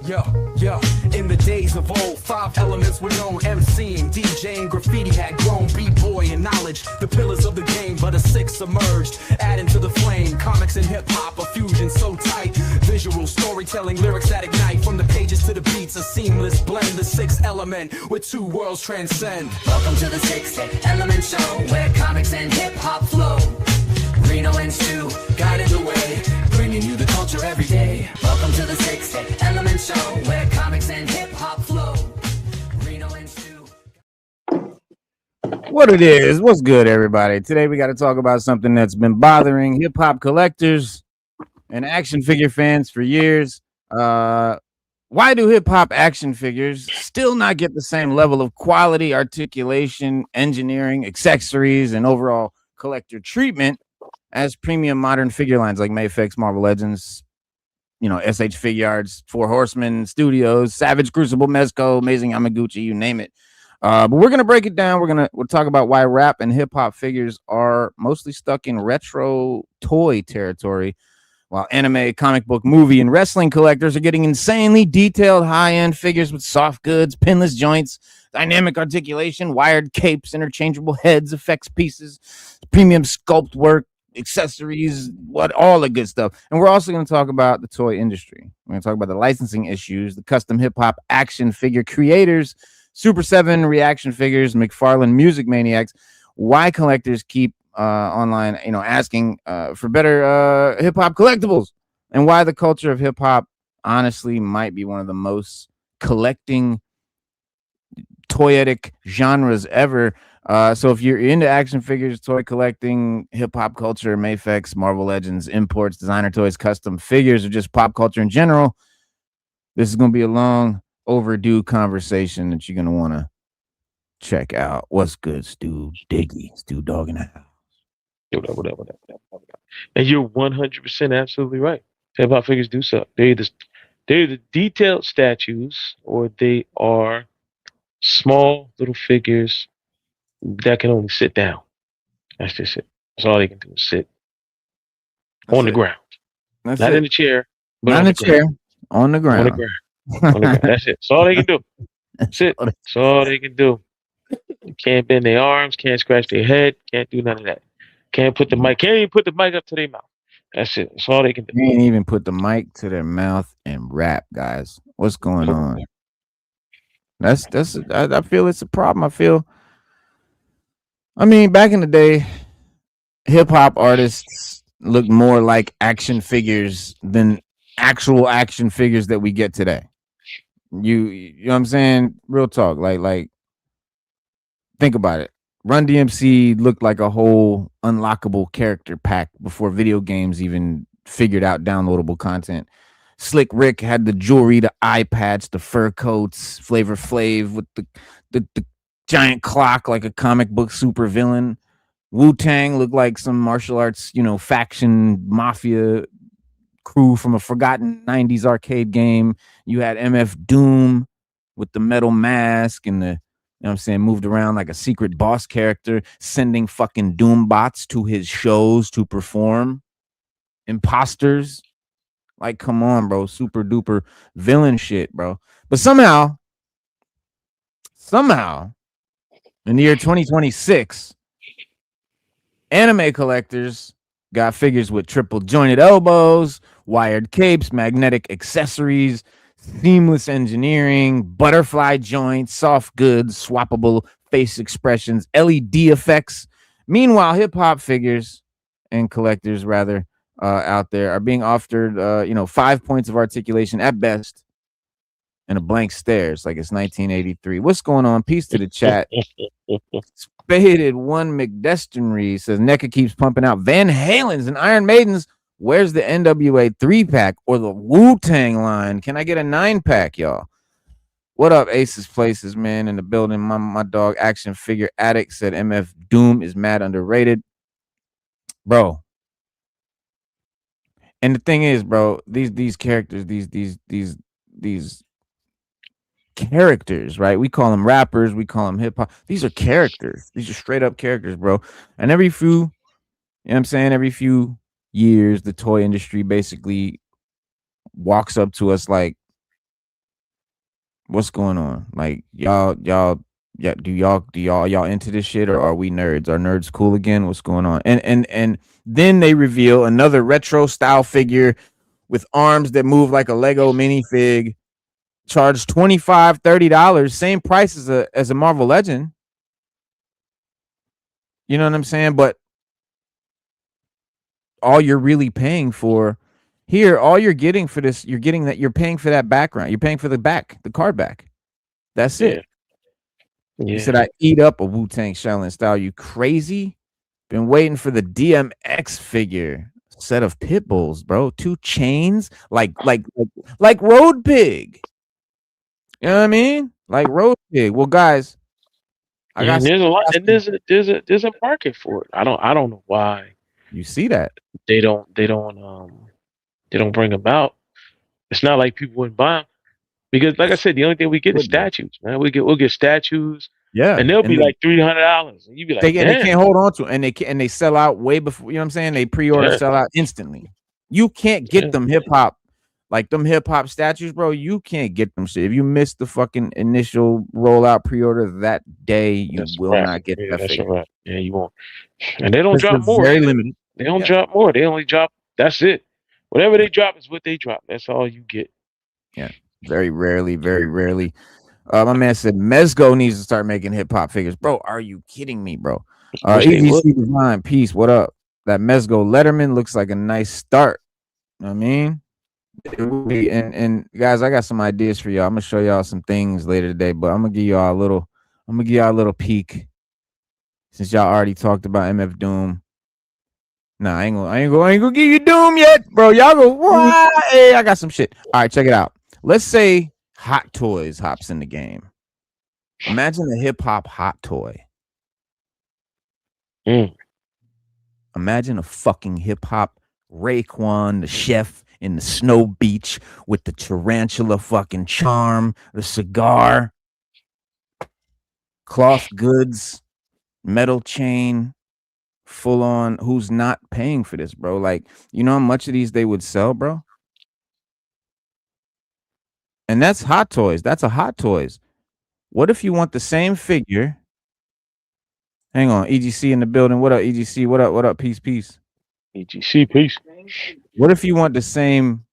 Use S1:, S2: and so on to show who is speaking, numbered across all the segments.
S1: Yo. In the days of old, 5 elements were known: MCing, DJing, graffiti had grown, B-boy and knowledge, the pillars of the game, but a 6th emerged, adding to the flame. Comics and hip-hop, a fusion so tight, visual storytelling, lyrics that ignite, from the pages to the beats, a seamless blend. The 6th element, where 2 worlds transcend.
S2: Welcome to the 6th Element Show, where comics and hip-hop flow. Reno and Stu guided the way, bringing you the culture every day. Welcome to the 6th Element Show, where comics and hip-hop flow. Reno and Stu.
S3: What it is? What's good, everybody? Today we got to talk about something that's been bothering hip-hop collectors and action figure fans for years. Why do hip-hop action figures still not get the same level of quality, articulation, engineering, accessories, and overall collector treatment as premium modern figure lines like MAFEX, Marvel Legends, SH Figuarts, Horsemen Studios, Savage, Crucible, Mezco, Amazing Yamaguchi, you name it. But we're gonna break it down. We'll talk about why rap and hip hop figures are mostly stuck in retro toy territory, while anime, comic book, movie, and wrestling collectors are getting insanely detailed high-end figures with soft goods, pinless joints, dynamic articulation, wired capes, interchangeable heads, effects pieces, premium sculpt work, accessories, all the good stuff. And we're also going to talk about the toy industry. We're going to talk about the licensing issues, the custom hip-hop action figure creators, Super 7 reaction figures, McFarlane music maniacs, why collectors keep online, asking for better hip-hop collectibles, and why the culture of hip-hop honestly might be one of the most collecting toyetic genres ever. So if you're into action figures, toy collecting, hip-hop culture, MAFEX, Marvel Legends, imports, designer toys, custom figures, or just pop culture in general, this is going to be a long overdue conversation that you're going to want to check out. What's good, Stu Diggy? Stu Dog in the house.
S4: What up. And you're 100% absolutely right. Hip-hop figures do suck. They're the detailed statues, or they are small little figures that can only sit down. That's just it. That's all they can do is sit on the ground. Not in the chair, but
S3: not in the chair, on the ground.
S4: On the ground. That's it. That's all they can do. That's it. That's all they can do. They can't bend their arms, can't scratch their head, can't do none of that. Can't even put the mic up to their mouth. That's it. That's all they can do.
S3: Can't even put the mic to their mouth and rap, guys. What's going on? I feel it's a problem. Back in the day, hip hop artists looked more like action figures than actual action figures that we get today. You know what I'm saying? Real talk. Like think about it. Run DMC looked like a whole unlockable character pack before video games even figured out downloadable content. Slick Rick had the jewelry, the eye patch, the fur coats, Flavor Flav with the giant clock like a comic book super villain. Wu-Tang looked like some martial arts, faction mafia crew from a forgotten 90s arcade game. You had MF Doom with the metal mask and the, moved around like a secret boss character, sending fucking Doom bots to his shows to perform. Imposters. Like, come on, bro. Super duper villain shit, bro. But somehow, in the year 2026, anime collectors got figures with triple jointed elbows, wired capes, magnetic accessories, seamless engineering, butterfly joints, soft goods, swappable face expressions, LED effects. Meanwhile, hip-hop figures and collectors, rather, out there are being offered 5 points of articulation at best and a blank stare. It's like it's 1983. What's going on? Peace to the chat. Spaded one McDestinry says NECA keeps pumping out Van Halen's and Iron Maidens. Where's the NWA 3-pack or the Wu-Tang line? Can I get a 9-pack, y'all? What up, Aces Places, man, in the building. My dog Action Figure Addict said MF Doom is mad underrated. Bro. And the thing is, bro, these characters, these characters, right? We call them rappers, we call them hip hop. These are characters. These are straight up characters, bro. And every few years, the toy industry basically walks up to us like, What's going on? Like y'all yeah, do y'all into this shit, or are we nerds? Are nerds cool again? What's going on? And then they reveal another retro style figure with arms that move like a Lego minifig. Charge $25-$30, same price as a Marvel Legend. You know what I'm saying? But all you're really paying for here, all you're getting for this, you're paying for that background. You're paying for the card back. That's
S4: Yeah.
S3: it.
S4: Yeah.
S3: You said I eat up a Wu-Tang Shaolin style. You crazy? Been waiting for the DMX figure. Set of pit bulls, bro. 2 chains, like Road Pig. You know what I mean? Like Road Pig. Well, guys, I got
S4: And there's a lot, and
S3: some-
S4: there's a market for it. I don't know why
S3: you see that.
S4: they don't bring them out. It's not like people wouldn't buy them because, like I said, the only thing we get is statues, man. We'll get statues,
S3: Yeah.
S4: and they'll be like $300, and you be like,
S3: They
S4: damn.
S3: can't hold on to it, and they sell out way before, you know what I'm saying? They pre-order,
S4: Yeah.
S3: sell out instantly. You can't get them hip hop, like them hip hop statues, bro. You can't get them shit. If you miss the fucking initial rollout pre-order that day, you
S4: That's
S3: will
S4: right.
S3: not get
S4: Yeah,
S3: that
S4: that's
S3: figure.
S4: right. Yeah, you won't. And they don't
S3: Because
S4: drop
S3: they're
S4: more.
S3: very
S4: either.
S3: limited.
S4: They don't
S3: Yeah.
S4: drop more. They only drop. That's it. Whatever they drop is what they drop. That's all you get.
S3: Yeah, very rarely, very rarely. My man said Mezco needs to start making hip hop figures, bro. Are you kidding me, bro?
S4: Wish they would.
S3: EGC Design, peace. What up? That Mezco Letterman looks like a nice start. You know what I mean, it would be, and guys, I got some ideas for y'all. I'm gonna show y'all some things later today, but I'm gonna give y'all a little peek since y'all already talked about MF Doom. Nah, I ain't gonna give you Doom yet, bro. Y'all go, what? Hey, I got some shit. All right, check it out. Let's say Hot Toys hops in the game. Imagine a hip hop hot toy.
S4: Mm.
S3: Imagine a fucking hip hop Raekwon, the chef in the snow beach with the tarantula fucking charm, the cigar, cloth goods, metal chain, full on. Who's not paying for this, bro? Like, you know how much of these they would sell, bro? And that's Hot Toys. That's a Hot Toys. What if you want the same figure? Hang on, EGC in the building. What up, EGC? What up? What up? Peace, peace.
S4: EGC, peace.
S3: What if you want the same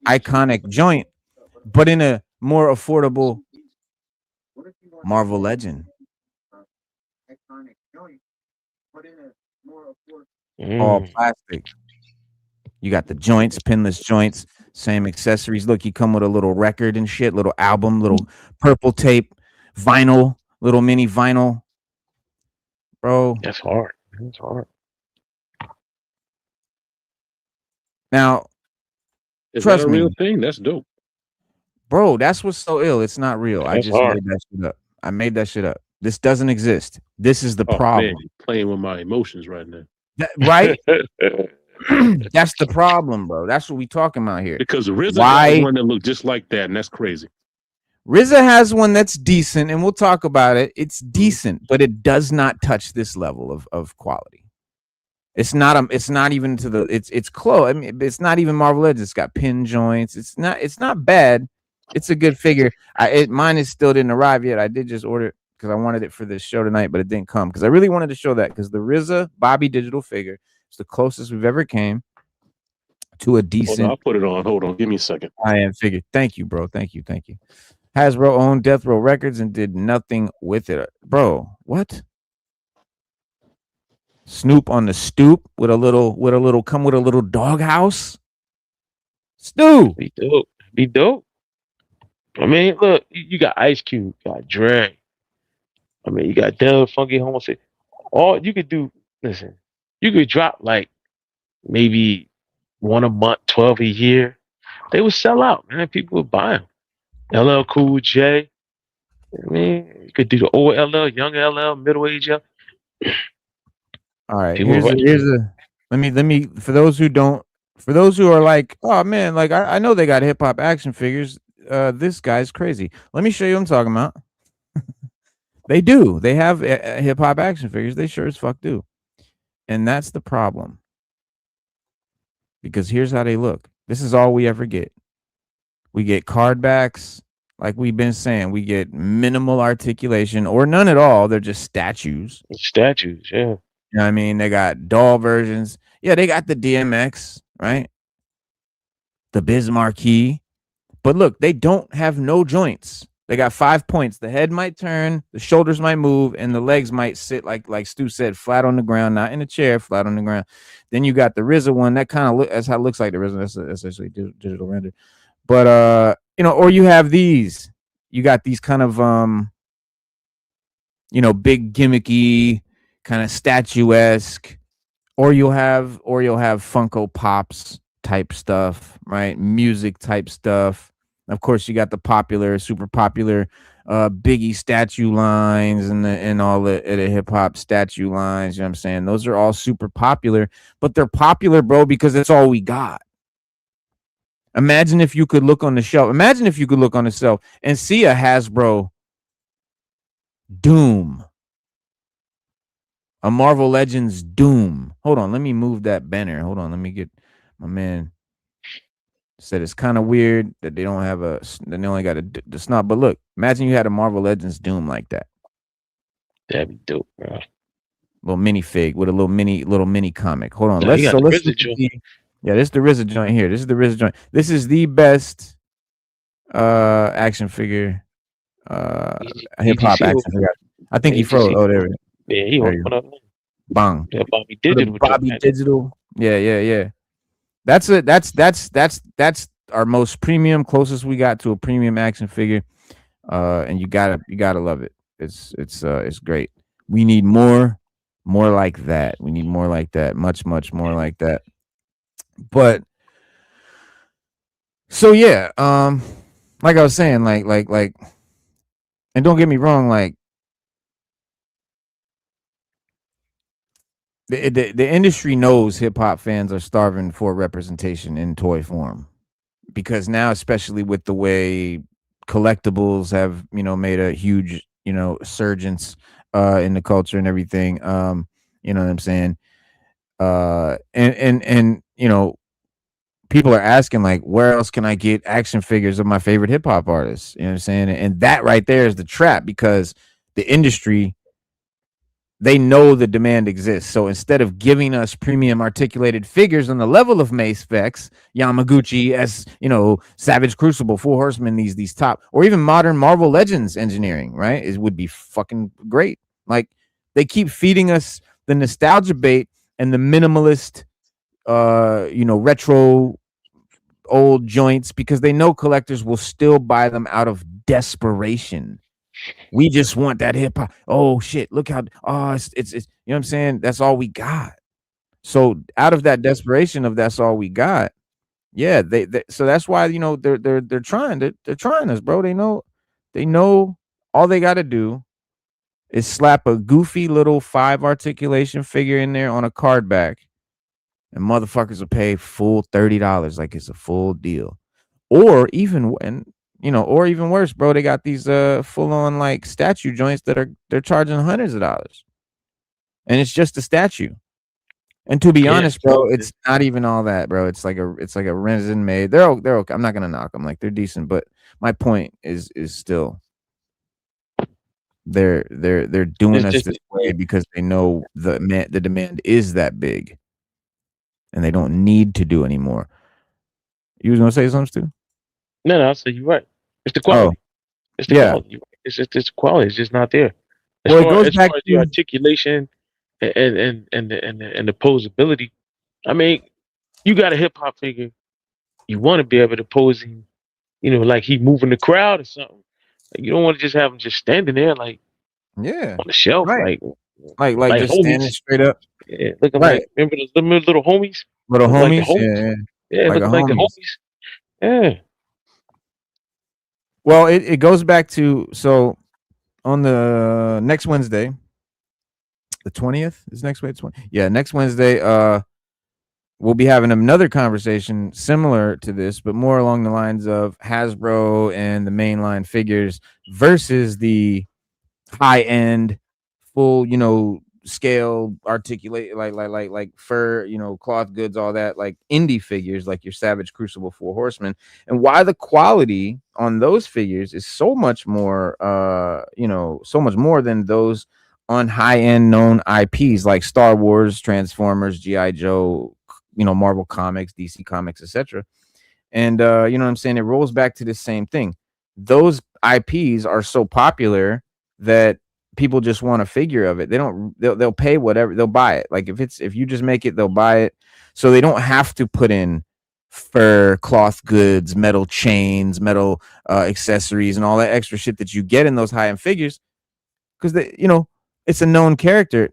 S3: iconic joint, but in a more affordable Marvel Legend? All
S4: Mm.
S3: plastic. You got the joints, pinless joints, same accessories. Look, you come with a little record and shit, little album, little purple tape, vinyl, little mini vinyl. Bro.
S4: That's hard. That's hard.
S3: Now,
S5: Is
S3: trust
S5: that a
S3: me,
S5: real thing? That's dope.
S3: bro, that's what's so ill. It's not real. I
S4: That's
S3: just
S4: hard.
S3: made that shit up. I made that shit up. This doesn't exist. This is the
S5: Oh
S3: problem.
S5: man, you're playing with my emotions right now.
S3: Right? That's the problem, bro. That's what we talking about here.
S5: Because RZA
S3: Why?
S5: got one that looked just like that, and that's crazy.
S3: RZA has one that's decent, and we'll talk about it. It's decent, but it does not touch this level of quality. It's not even to the it's close. I mean, it's not even Marvel Legends. It's got pin joints. It's not bad. It's a good figure. Mine is still didn't arrive yet. I did just order it because I wanted it for this show tonight, but it didn't come because I really wanted to show that because the RZA Bobby digital figure is the closest we've ever came to a decent.
S5: I'll put it on. Hold on, give me a second.
S3: high-end figure. Thank you, bro. Thank you. Hasbro owned Death Row Records and did nothing with it, bro. What? Snoop on the stoop with a little doghouse. Stu.
S4: Be dope. I mean, look, you got Ice Cube, you got Dre. I mean, you got Del Funky Homicide. All you could do, listen, you could drop like maybe 1 a month, 12 a year. They would sell out, man. People would buy them. LL Cool J. I mean, you could do the old LL, young LL, middle age.
S3: All right,
S4: People
S3: here's a let me for those who are like, oh man, like I know they got hip hop action figures. This guy's crazy. Let me show you what I'm talking about. They do. They have hip hop action figures. They sure as fuck do. And that's the problem. Because here's how they look. This is all we ever get. We get card backs, like we've been saying, we get minimal articulation or none at all. They're just statues.
S4: Statues, yeah.
S3: You know what I mean? They got doll versions. Yeah, they got the DMX, right? The Bismarcky. But look, they don't have no joints. They got 5 points. The head might turn, the shoulders might move, and the legs might sit like Stu said, flat on the ground, not in a chair, flat on the ground. Then you got the RZA one that kind of look. That's how it looks like the RZA. That's essentially digital render. But you know, or you have these. You got these kind of you know, big gimmicky, kind of statuesque, or you'll have Funko Pops type stuff, right? Music type stuff. Of course, you got the popular, super popular Biggie statue lines and all the hip hop statue lines. You know what I'm saying? Those are all super popular, but they're popular, bro, because it's all we got. Imagine if you could look on the shelf. Imagine if you could look on the shelf and see a Hasbro Doom, a Marvel Legends Doom. Hold on, let me move that banner. Hold on, let me get my man. Said it's kind of weird that they don't have they only got the snot. But look, imagine you had a Marvel Legends Doom like that.
S4: That'd be dope, bro.
S3: Little mini fig with a little mini comic. Hold on,
S4: No,
S3: let's
S4: you got the RZA joint.
S3: yeah, this is the RZA joint here. This is the RZA joint. This is the best action figure hip hop action figure. I think he froze. Oh, there it is.
S4: Yeah, he opened up.
S3: Bang.
S4: Yeah, Bobby Digital.
S3: Bobby Digital. Yeah. That's our most premium, closest we got to a premium action figure. And you gotta love it. It's great. We need more like that. We need more like that. Much more like that. But so yeah, like I was saying, like, and don't get me wrong, like the industry knows hip hop fans are starving for representation in toy form, because now, especially with the way collectibles have, you know, made a huge, you know, surgence in the culture and everything. You know what I'm saying? And you know, people are asking, like, where else can I get action figures of my favorite hip hop artists? You know what I'm saying? And that right there is the trap, because the industry, they know the demand exists. So instead of giving us premium articulated figures on the level of MAFEX, Yamaguchi, as you know, Savage Crucible, Full Horsemen, these top, or even modern Marvel Legends engineering, right? It would be fucking great. Like, they keep feeding us the nostalgia bait and the minimalist, you know, retro old joints, because they know collectors will still buy them out of desperation. We just want that hip hop. Oh shit! Look how it's you know what I'm saying. That's all we got. So out of that desperation of that's all we got, yeah. They so that's why, you know, they're trying us, bro. They know all they got to do is slap a goofy little 5 articulation figure in there on a card back, and motherfuckers will pay full $30 like it's a full deal, or even or even worse, bro. They got these full on like statue joints that they're charging hundreds of dollars, and it's just a statue. And to be honest, bro, it's not even all that, bro. It's like a resin made. They're okay. I'm not gonna knock them. Like, they're decent, but my point is still they're doing us this way because they know the demand is that big, and they don't need to do anymore. You was gonna say something, Stu?
S4: No, I'll say you're right. It's the quality. It's the quality. It's quality. It's just not there. As far as the articulation and the posability, I mean, you got a hip hop figure, you want to be able to pose him, you know, like he moving the crowd or something. Like, you don't want to just have him just standing there, like, on the shelf,
S3: right. like just
S4: homies.
S3: standing straight up.
S4: Yeah, looking like, remember those little homies?
S3: Little homies,
S4: like homies? Yeah,
S3: like
S4: looking like the homies. Yeah.
S3: Well, it goes back to, so on the next Wednesday, the 20th is next week. Yeah, next Wednesday, we'll be having another conversation similar to this, but more along the lines of Hasbro and the mainline figures versus the high end, full, you know, scale, articulate, like fur, cloth goods, all that, like indie figures, like your Savage, Crucible, Four Horsemen, and why the quality on those figures is so much more, so much more than those on high-end known IPs like Star Wars, Transformers, GI Joe, Marvel Comics, DC Comics, etc. And you know what I'm saying? It rolls back to the same thing. Those IPs are so popular that people just want a figure of it. They'll pay whatever, they'll buy it. Like if you just make it, they'll buy it. So they don't have to put in fur, cloth goods, metal chains, metal accessories, and all that extra shit that you get in those high-end figures, because it's a known character.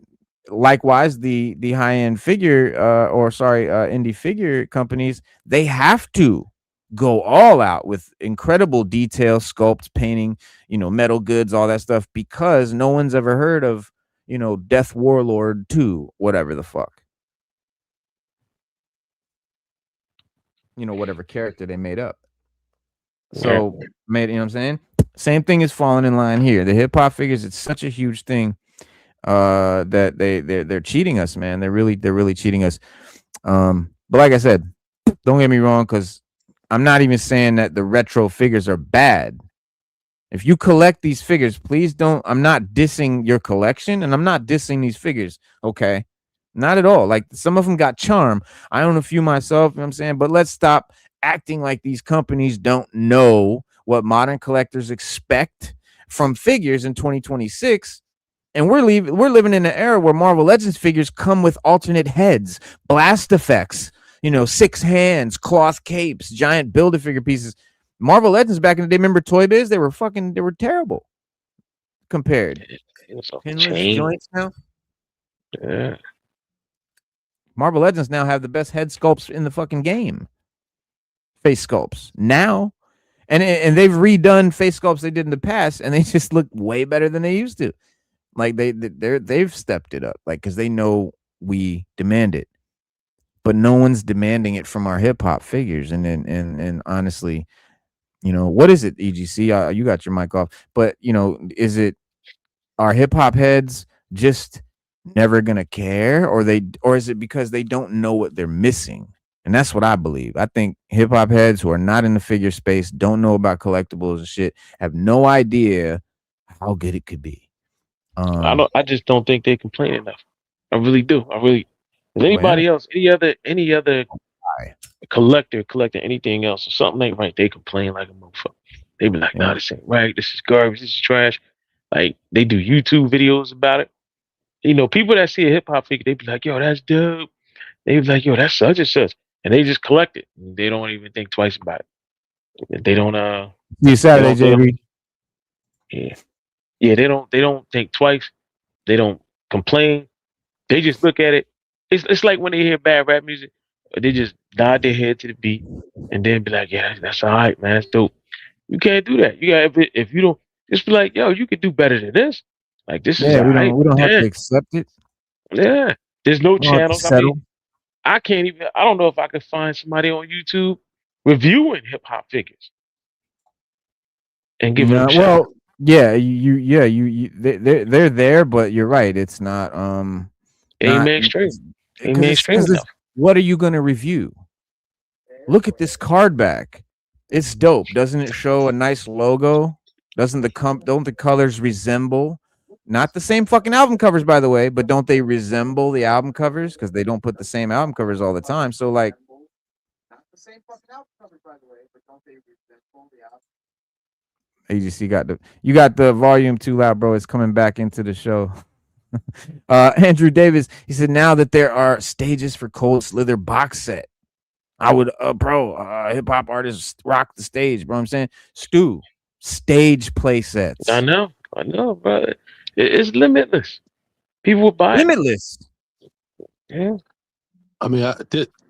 S3: Likewise, the high-end figure indie figure companies, they have to go all out with incredible detail, sculpts, painting, metal goods, all that stuff, because no one's ever heard of, Death Warlord 2, whatever the fuck. Whatever character they made up. So, you know what I'm saying? Same thing is falling in line here. The hip hop figures, it's such a huge thing that they're cheating us, man. They're really cheating us. But like I said, don't get me wrong, because I'm not even saying that the retro figures are bad. If you collect these figures, please don't. I'm not dissing your collection, and I'm not dissing these figures. Okay, not at all. Like, some of them got charm. I own a few myself, you know what I'm saying? But let's stop acting like these companies don't know what modern collectors expect from figures in 2026. And we're living in an era where Marvel Legends figures come with alternate heads, blast effects, 6 hands, cloth capes, giant Build-A-Figure pieces. Marvel Legends back in the day, remember Toy Biz? They were terrible compared. Pinless joints now.
S4: Yeah.
S3: Marvel Legends now have the best head sculpts in the fucking game. Face sculpts now. And they've redone face sculpts they did in the past, and they just look way better than they used to. Like they've stepped it up, like, because they know we demand it. But no one's demanding it from our hip hop figures. And honestly, what is it, EGC? You got your mic off. But is it our hip hop heads just never gonna care, or is it because they don't know what they're missing? And that's what I believe. I think hip hop heads who are not in the figure space, don't know about collectibles and shit, have no idea how good it could be.
S4: I just don't think they complain enough. I really do. Is anybody else, any other collector collecting anything else or something ain't right, they complain like a motherfucker. They be like, nah, this ain't right. This is garbage. This is trash. Like, they do YouTube videos about it. People that see a hip hop figure, they be like, yo, that's dope. They be like, yo, that's such and such. And they just collect it. They don't even think twice about it. They don't
S3: See you Saturday, JB.
S4: Yeah, they don't think twice. They don't complain. They just look at it. It's like when they hear bad rap music, they just nod their head to the beat and then be like, yeah, that's all right, man. That's dope. You can't do that. You got, if you don't, just be like, yo, you could do better than this. Like, this is all right.
S3: We don't have to accept it.
S4: Yeah. There's no channels. I can't even, I don't know if I could find somebody on YouTube reviewing hip hop figures and give them a shot.
S3: Well, yeah, they're there, but you're right. It's not
S4: ain't mainstream. Ain't mainstream enough.
S3: What are you gonna review? Look at this card back. It's dope. Doesn't it show a nice logo? Don't the colors resemble? Not the same fucking album covers, by the way, but don't they resemble the album covers? Because they don't put the same album covers all the time. So, like, not the same fucking album covers, by the way, but don't they resemble the album? You got the volume too loud, bro. It's coming back into the show. Andrew Davis, he said, now that there are stages for Cold Slither box set, I would hip hop artists rock the stage, bro. I'm saying, Stu, stage play sets.
S4: I know, brother. It's limitless. People will buy
S3: limitless.
S4: Yeah.
S5: I mean,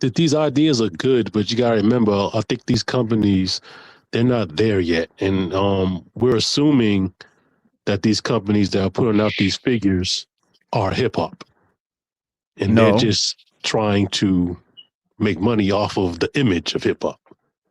S5: these ideas are good, but you gotta remember, I think these companies, they're not there yet, and we're assuming that these companies that are putting out these figures are hip hop, and they're just trying to make money off of the image of hip hop.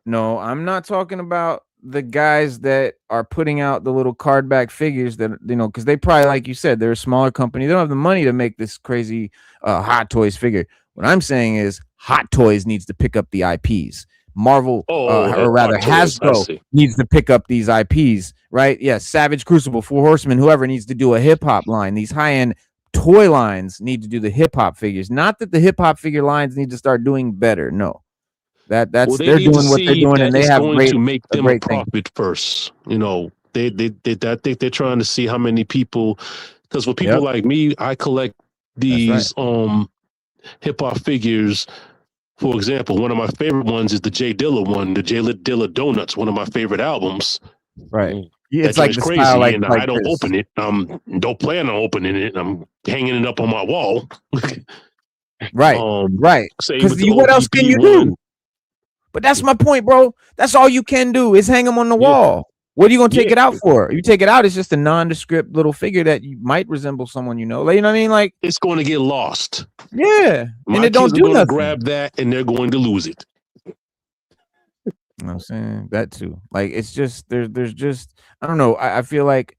S3: No, I'm not talking about the guys that are putting out the little card back figures that, you know, because they probably, like you said, they're a smaller company. They don't have the money to make this crazy Hot Toys figure. What I'm saying is Hot Toys needs to pick up the IPs. Marvel, or rather Hasbro, needs to pick up these IPs, right? Yeah, Savage, Crucible, Four Horsemen, whoever needs to do a hip hop line. These high end toy lines need to do the hip hop figures. Not that the hip hop figure lines need to start doing better. No, that's they're doing what they're doing, and they have
S5: going
S3: great
S5: to make them a
S3: great
S5: profit first. You know, they I think they're trying to see how many people, because with people like me, I collect these hip hop figures. For example, one of my favorite ones is the Jay Dilla one, the Jay Dilla Donuts, one of my favorite albums.
S3: Right.
S5: It's like the crazy, style, and I don't open it. Don't plan on opening it. I'm hanging it up on my wall.
S3: Right. Right. Because what else can you do? But that's my point, bro. That's all you can do is hang them on the wall. What are you gonna take it out for? You take it out, it's just a nondescript little figure that you might resemble someone you know. Like, you know what I mean? Like,
S5: it's going to get lost.
S3: Yeah,
S5: and it don't do nothing. Grab that, and they're going to lose it.
S3: You know what I'm saying? That too. Like, it's just there's just, I don't know. I feel like,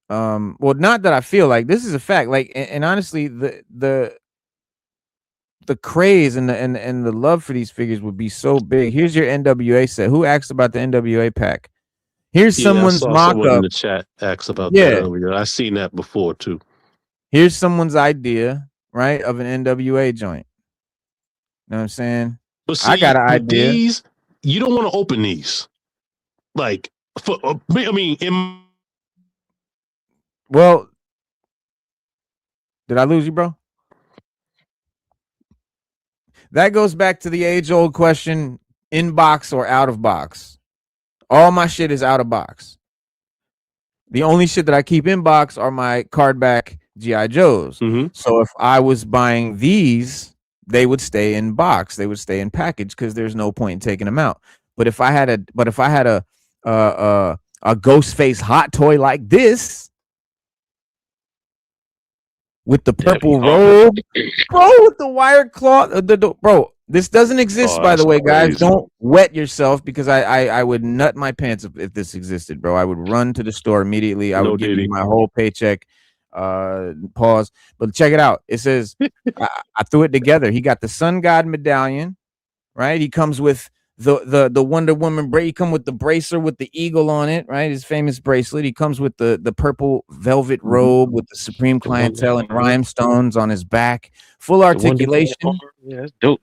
S3: well, not that I feel like, this is a fact. Like, and honestly, the craze and the love for these figures would be so big. Here's your NWA set. Who asked about the NWA pack? Here's someone's mock-up
S5: in the chat. Asked about that earlier. I seen that before too.
S3: Here's someone's idea, right, of an NWA joint. You know what I'm saying?
S5: But see,
S3: I got an idea.
S5: These, you don't want to open these. Like,
S3: well, did I lose you, bro? That goes back to the age-old question: in box or out of box? All my shit is out of box. The only shit that I keep in box are my card back G.I. Joes. So if I was buying these, they would stay in box. They would stay in package because there's no point in taking them out. But if I had a Ghostface hot toy like this with the purple robe, bro, with the wire cloth, bro. This doesn't exist, by the way, guys. Don't wet yourself, because I would nut my pants if this existed, bro. I would run to the store immediately. I would give you my whole paycheck. Pause. But check it out. It says I threw it together. He got the Sun God medallion, right? He comes with the Wonder Woman he come with the bracer with the eagle on it, right? His famous bracelet. He comes with the purple velvet robe with the Supreme Clientele and rhinestones on his back. Full articulation.
S4: Yeah, that's dope.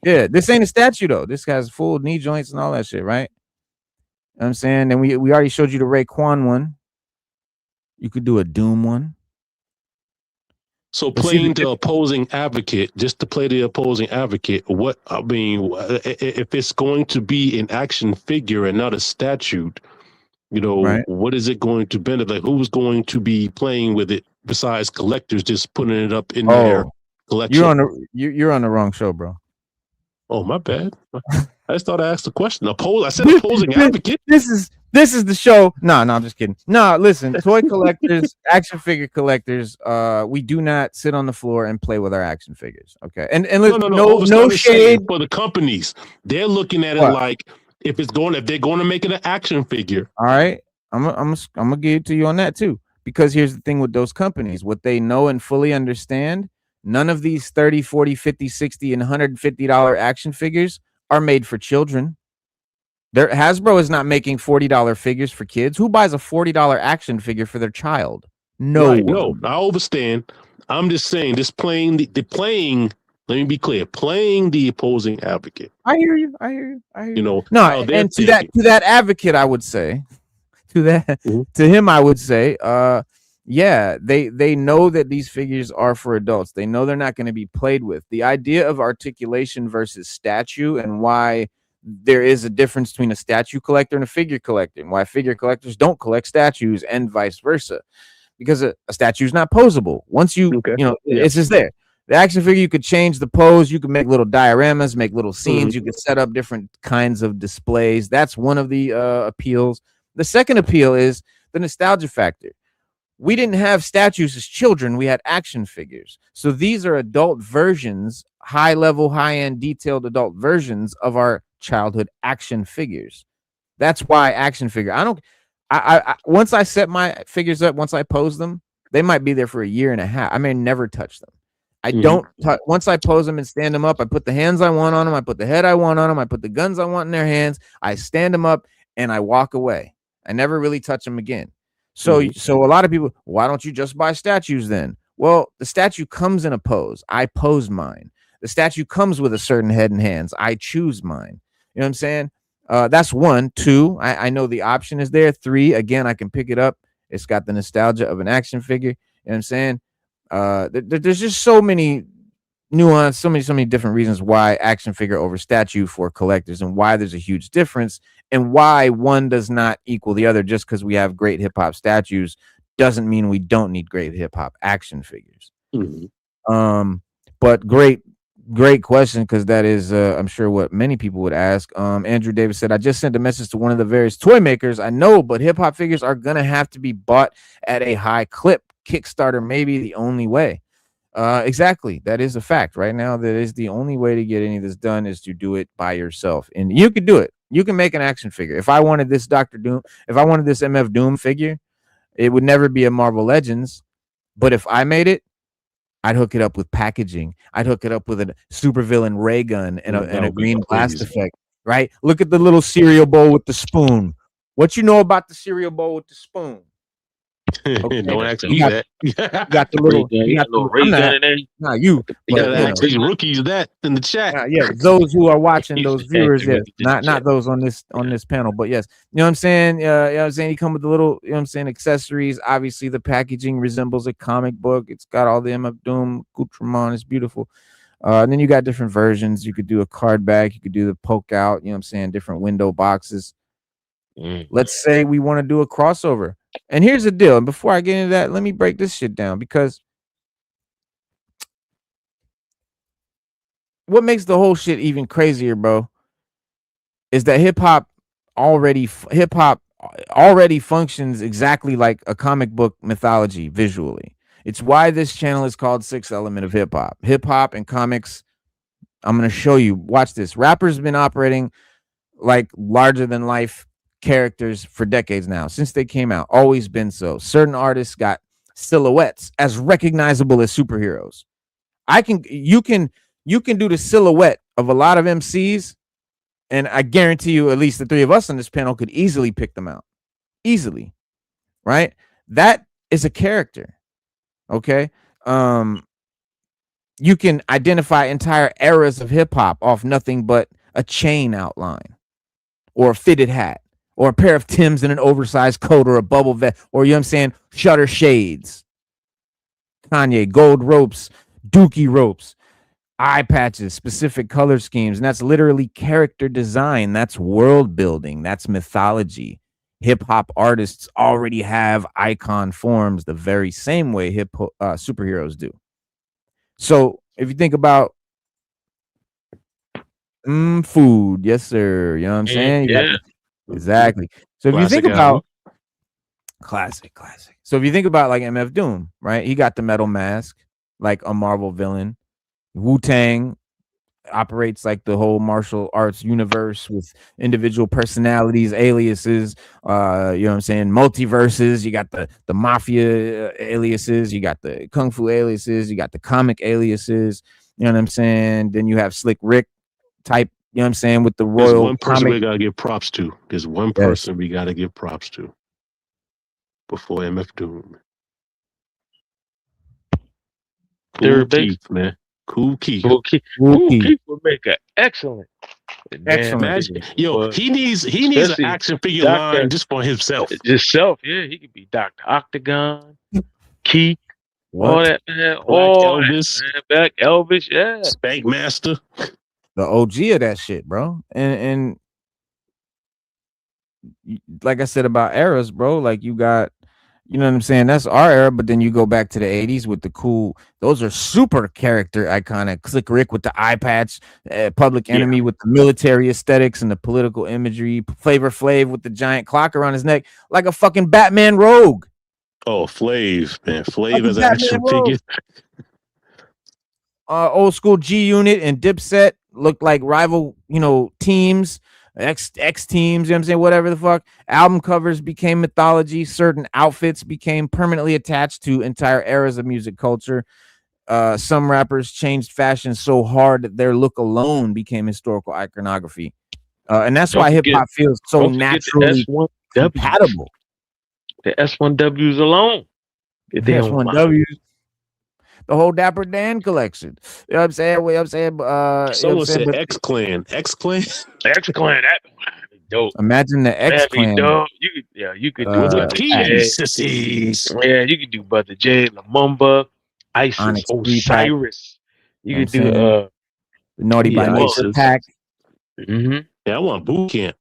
S3: Yeah, this ain't a statue though. This has full knee joints and all that shit, right? You know what I'm saying? And we already showed you the Raekwon one. You could do a Doom one.
S5: So playing the opposing advocate, just to play the opposing advocate, if it's going to be an action figure and not a statue, you know, what is it going to benefit? Like, who's going to be playing with it besides collectors just putting it up in their collection?
S3: You're on the wrong show, bro.
S5: Oh, my bad. I just thought I asked a question. I said opposing advocate.
S3: This is the show. No, I'm just kidding. No, listen, toy collectors, action figure collectors, we do not sit on the floor and play with our action figures. Okay. And listen, no shade
S5: for the companies. They're looking at it like if they're going to make it an action figure.
S3: All right. I'm gonna give it to you on that too. Because here's the thing with those companies, what they know and fully understand. None of these 30, 40, 50, 60, and $150 action figures are made for children. Hasbro is not making $40 figures for kids. Who buys a $40 action figure for their child? No.
S5: Right, no, I understand. I'm just saying, this playing let me be clear, playing the opposing advocate.
S3: I hear you.
S5: You know,
S3: no, and to that advocate, I would say, to him, I would say, yeah, they know that these figures are for adults. They know they're not going to be played with. The idea of articulation versus statue, and why there is a difference between a statue collector and a figure collector, and why figure collectors don't collect statues and vice versa, because a statue is not posable. Once it's just there. The action figure, you could change the pose. You could make little dioramas, make little scenes. You could set up different kinds of displays. That's one of the appeals. The second appeal is the nostalgia factor. We didn't have statues as children. We had action figures. So these are adult versions, high-level, high-end, detailed adult versions of our childhood action figures. That's why action figure. I once I set my figures up, once I pose them, they might be there for a year and a half. I may never touch them. I don't once I pose them and stand them up, I put the hands I want on them, I put the head I want on them, I put the guns I want in their hands, I stand them up and I walk away. I never really touch them again. So so a lot of people, why don't you just buy statues then? Well, the statue comes in a pose. I pose mine. The statue comes with a certain head and hands. I choose mine. You know what I'm saying? That's 1. 2, I know the option is there. 3, again, I can pick it up. It's got the nostalgia of an action figure. You know what I'm saying? There's just so many nuance, so many different reasons why action figure over statue for collectors, and why there's a huge difference, and why one does not equal the other. Just because we have great hip hop statues doesn't mean we don't need great hip hop action figures. But great question, because that is I'm sure what many people would ask. Andrew Davis said, I just sent a message to one of the various toy makers. I know, but hip hop figures are gonna have to be bought at a high clip. Kickstarter may be the only way. Exactly. That is a fact. Right now, that is the only way to get any of this done, is to do it by yourself. And you could do it. You can make an action figure. If I wanted this Dr. Doom, if I wanted this MF Doom figure, it would never be a Marvel Legends. But if I made it, I'd hook it up with packaging. I'd hook it up with a supervillain ray gun and a green blast effect. Right? Look at the little cereal bowl with the spoon. What you know about the cereal bowl with the spoon?
S5: Okay. Don't ask me that.
S3: You got the little,
S4: you got the little ray gun in there.
S3: Nah, you
S5: gotta ask these rookies that in the chat.
S3: Yeah, those who are watching, those viewers, yes, not those on this panel, but yes, you know what I'm saying. You know what I'm saying. You come with the little, you know what I'm saying, accessories. Obviously, the packaging resembles a comic book. It's got all the MF Doom accoutrement. It's beautiful. And then you got different versions. You could do a card back. You could do the poke out. You know what I'm saying. Different window boxes. Let's say we want to do a crossover. And here's the deal. And before I get into that, let me break this shit down, because what makes the whole shit even crazier, bro, is that hip hop already functions exactly like a comic book mythology visually. It's why this channel is called Sixth Element of Hip Hop. Hip hop and comics. I'm going to show you. Watch this. Rappers been operating like larger than life characters for decades now, since they came out. Always been so. Certain artists got silhouettes as recognizable as superheroes. You can do the silhouette of a lot of MCs, and I guarantee you at least the three of us on this panel could easily pick them out. Easily. Right? That is a character. Okay? You can identify entire eras of hip hop off nothing but a chain outline, or a fitted hat, or a pair of Timbs and an oversized coat, or a bubble vest, or, you know what I'm saying, shutter shades, Kanye, gold ropes, dookie ropes, eye patches, specific color schemes. And that's literally character design. That's world building. That's mythology. Hip hop artists already have icon forms the very same way superheroes do. So if you think about food, yes, sir. You know what I'm saying?
S4: Yeah.
S3: Exactly. So if
S5: Classic
S3: you think about classic. So if you think about like MF Doom, right? He got the metal mask, like a Marvel villain. Wu-Tang operates like the whole martial arts universe with individual personalities, aliases, you know what I'm saying, multiverses. You got the mafia aliases, you got the kung fu aliases, you got the comic aliases, you know what I'm saying? Then you have Slick Rick type, you know what I'm saying, with the royal.
S5: There's one person
S3: comic.
S5: we gotta give props to. There's one person we gotta give props to before MF Doom. Cool Keith, man. Cool Keith.
S4: Cool Keith would make an excellent.
S5: Imagine, he needs an action figure line just for himself.
S4: Yeah, he could be Dr. Octagon, Keith, all that, man. Black Elvis, yeah.
S5: Spank Master.
S3: The OG of that shit, bro. And like I said about eras, bro, like you got, you know what I'm saying? That's our era, but then you go back to the 80s with the cool, those are super character iconic. Slick Rick with the eye patch, Public Enemy with the military aesthetics and the political imagery, Flavor Flav with the giant clock around his neck, like a fucking Batman rogue.
S5: Oh, Flav, man. Flav is an action figure.
S3: Old school G Unit and Dipset looked like rival, teams. X teams, you know what I'm saying? Whatever the fuck. Album covers became mythology. Certain outfits became permanently attached to entire eras of music culture. Some rappers changed fashion so hard that their look alone became historical iconography. And that's
S4: Don't
S3: why hip
S4: forget,
S3: hop feels so
S4: don't forget the
S3: naturally
S4: S1Ws.
S3: compatible.
S4: The S1Ws alone. If they don't mind.
S3: S1W, the whole Dapper Dan collection. You know what I'm saying? You know what I'm saying? You know what
S5: Someone
S3: I'm saying?
S5: said
S3: But
S5: X Clan. X Clan
S4: X Clan, that dope.
S3: imagine the X
S4: That'd be
S3: Clan.
S4: dope. You could do
S5: with the
S4: Brother
S5: key
S4: J.
S5: sissies.
S4: Yeah, you could do Brother J, Lamumba, ISIS,
S3: Onyx 3-pack.
S4: Osiris. You
S3: You know
S4: could
S3: what I'm
S4: do
S3: saying? Naughty
S5: Yeah,
S3: by Nature
S5: ISIS.
S3: pack.
S4: mm-hmm.
S5: Yeah, I want boot camp.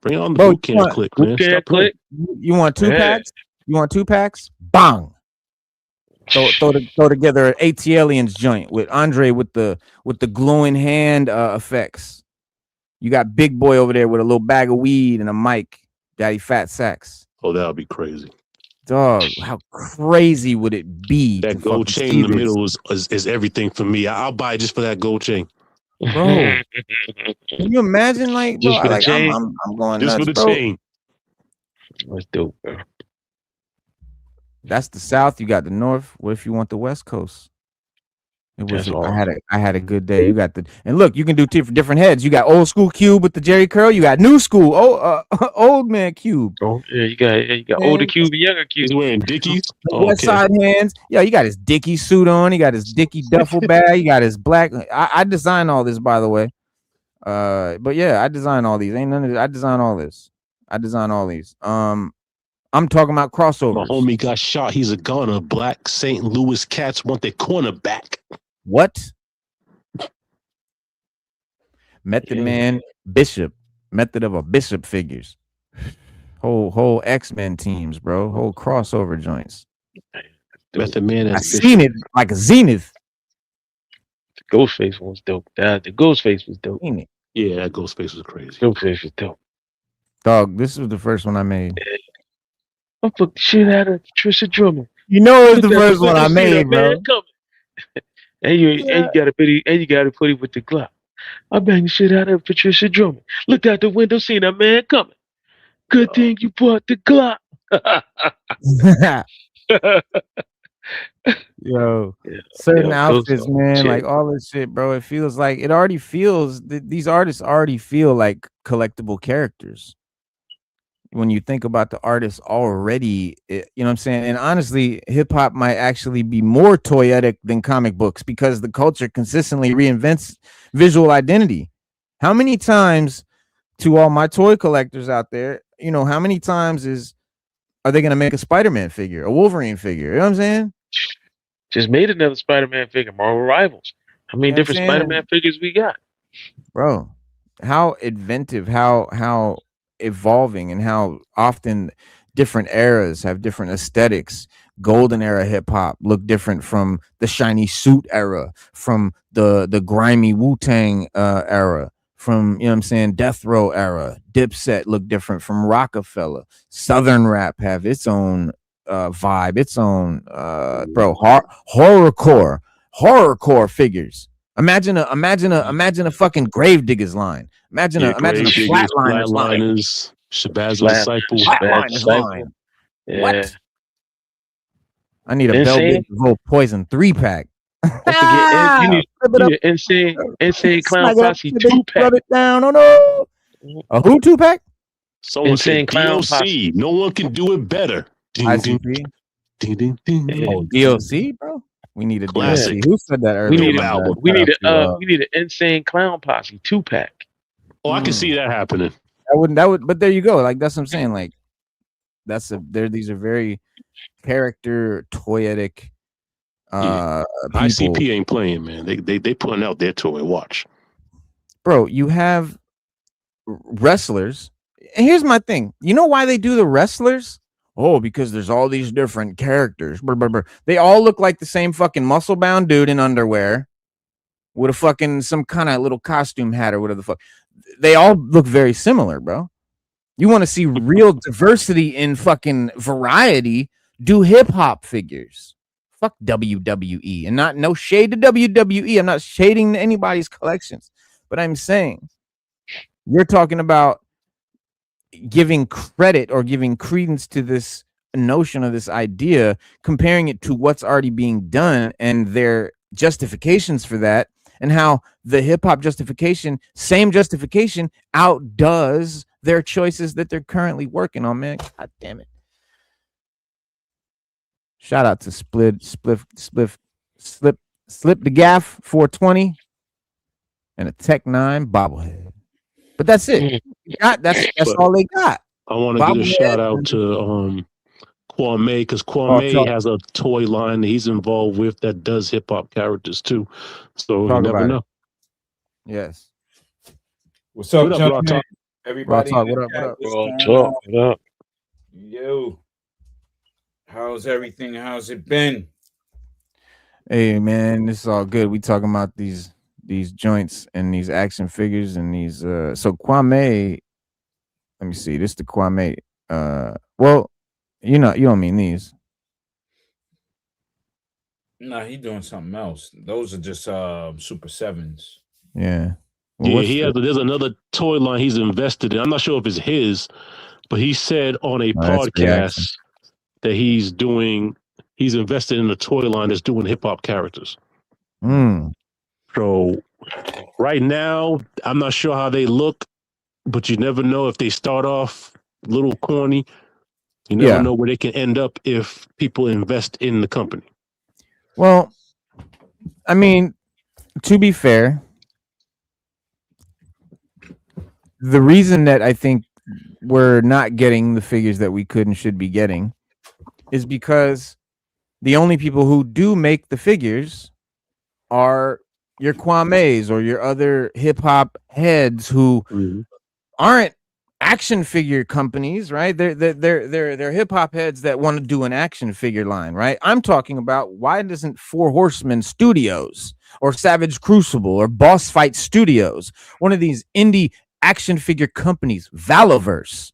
S5: Bring on the
S3: Bro,
S5: boot camp click,
S4: Boot
S5: man.
S4: Camp
S5: Stop playing.
S4: Click.
S3: You want 2
S4: Yeah.
S3: packs? You want 2 packs? Bang. Throw together an ATLiens joint with Andre with the glowing hand effects. You got Big Boy over there with a little bag of weed and a mic. Daddy Fat Sax.
S5: Oh, that would be crazy.
S3: Dog, how crazy would it be?
S5: That
S3: to
S5: gold
S3: fucking
S5: chain
S3: see
S5: in the
S3: this?
S5: middle is everything for me. I'll buy it just for that gold chain.
S3: Bro. Can you imagine, like, bro?
S4: Just for the chain?
S3: I'm going
S5: Just
S3: nuts,
S5: for the
S3: bro.
S5: chain.
S4: That's dope, bro.
S3: That's the South. You got the North. What if you want the West Coast? It was.
S4: That's
S3: I had a good day. You got and look, you can do different heads. You got old school Cube with the Jerry curl. You got new school old man Cube.
S4: Oh, yeah, you got older cube and younger
S5: He's
S4: cube.
S5: wearing Dickies. Oh,
S3: West
S5: okay.
S3: Side hands. Yeah, you got his Dickie suit on. He got his Dickie duffel bag. You got his black. I designed all this, by the way. But yeah, I designed all these. Ain't none of this. I designed all this. I designed all these. I'm talking about
S5: My
S3: crossovers.
S5: homie got shot. He's a gunner. Black St. Louis Cats want their cornerback.
S3: What? Method
S4: Yeah.
S3: Man Bishop. Method of a Bishop figures. Whole X-Men teams, bro. Whole crossover joints.
S5: Method Man
S3: I
S5: has
S3: seen it like a zenith.
S4: The Ghostface one was dope. The Ghostface was dope.
S3: Seen it.
S5: Yeah, that Ghostface was crazy.
S4: Ghostface was dope.
S3: Dog, this was the first one I made.
S4: I fucked the shit out of Trisha Drummond.
S3: You know it was the
S4: Look at
S3: first one I
S4: window, see that
S3: made, bro.
S4: man coming. And you gotta put it with the Glock. I banged the shit out of Patricia Drummond. Looked out the window, seen that man coming. Good thing you brought the Glock.
S3: Yo,
S4: Yeah,
S3: certain
S4: yo,
S3: outfits,
S4: those
S3: man,
S4: shit.
S3: like all this shit, bro. It feels like it already feels. These artists already feel like collectible characters. When you think about the artists already, you know what I'm saying? And honestly, hip hop might actually be more toyetic than comic books because the culture consistently reinvents visual identity. How many times, to all my toy collectors out there, you know, how many times are they going to make a Spider-Man figure, a Wolverine figure? You know what I'm saying?
S4: Just made another Spider-Man figure, Marvel Rivals. How many
S3: You know what I'm
S4: different
S3: saying?
S4: Spider-Man figures we got?
S3: Bro, how inventive, how evolving, and how often different eras have different aesthetics. Golden era hip hop look different from the shiny suit era, from the grimy Wu-Tang era, from, you know what I'm saying, Death Row era. Dipset look different from Rockefeller. Southern rap have its own vibe, its own horrorcore figures. Imagine a fucking Gravediggers line. Imagine a Flatliners line.
S5: Flatliners, Shabazz
S4: Flat-
S5: Disciple.
S3: Flatliners
S4: Flat-
S3: line.
S4: Yeah.
S3: What? I need a
S4: Insane.
S3: Bell Big Poison 3-pack.
S4: Don't forget, you need an insane clown posse 2-pack.
S3: Rub it down. Oh no. A who 2-pack?
S5: Someone
S4: Insane
S5: said
S4: Clown
S5: DOC.
S4: Posse.
S5: No one can do it better. Ding, ding,
S3: ICP.
S5: ding, ding, ding,
S4: Yeah.
S3: Oh, DLC, bro. We need a
S5: Classic.
S3: DLC. Who said that earlier?
S4: need
S5: a-
S3: Shout
S4: We need
S3: out to,
S4: we need an insane clown posse 2-pack.
S5: Oh, I can see that happening.
S3: that would but there you go. Like, that's what I'm saying. Like, these are very character toyetic people.
S5: ICP ain't playing, man. They putting out their toy. Watch.
S3: Bro, you have wrestlers. And here's my thing. You know why they do the wrestlers? Oh, because there's all these different characters. Brr, brr, brr. They all look like the same fucking muscle-bound dude in underwear with a fucking some kind of little costume hat or whatever the fuck. They all look very similar, bro. You want to see real diversity in fucking variety, do hip-hop figures. Fuck WWE. And no shade to WWE. I'm not shading anybody's collections. But I'm saying, You're talking about giving credit or giving credence to this notion of this idea, comparing it to what's already being done and their justifications for that, and how the hip hop justification, same justification, outdoes their choices that they're currently working on, man. God damn it. Shout out to Slip the Gaff 420 and a Tech 9 bobblehead. But that's it. That's
S5: But
S3: all they got.
S5: I want to give a
S3: Bobblehead
S5: shout out
S3: and
S5: to Kwame, because
S3: oh,
S5: Kwame
S3: talk,
S5: has a toy line that he's involved with that does hip hop characters too. So you
S3: talk
S5: never
S3: about it.
S5: know.
S3: Yes.
S6: What's up,
S5: What up, Raw
S6: gentlemen?
S5: Talk?
S3: Raw
S6: Everybody
S3: Talk,
S6: in the
S3: what up, what
S6: chat,
S3: up?
S6: what's
S4: Raw
S6: going
S4: Talk,
S6: on?
S4: what up?
S6: Yo, how's everything? How's it been?
S3: Hey man, this is all good. We talking about these joints and these action figures and these so Kwame, let me see. This the Kwame. Well, you don't mean these.
S6: Nah, he doing something else. Those are just Super Sevens.
S3: Yeah. Well,
S5: Yeah,
S3: what's
S5: he has.
S3: the,
S5: There's another toy line he's invested in. I'm not sure if it's his, but he said on a
S3: oh, that's reaction.
S5: podcast that he's invested in a toy line that's doing hip hop characters.
S3: Mm.
S5: So right now, I'm not sure how they look, but you never know if they start off a little corny. You never
S3: Yeah.
S5: know where they can end up if people invest in the company.
S3: Well, I mean, to be fair, the reason that I think we're not getting the figures that we could and should be getting is because the only people who do make the figures are your Kwames or your other hip hop heads who aren't action figure companies, right? They're hip hop heads that want to do an action figure line, right? I'm talking about, why doesn't Four Horsemen Studios or Savage Crucible or Boss Fight Studios, one of these indie action figure companies, Valaverse?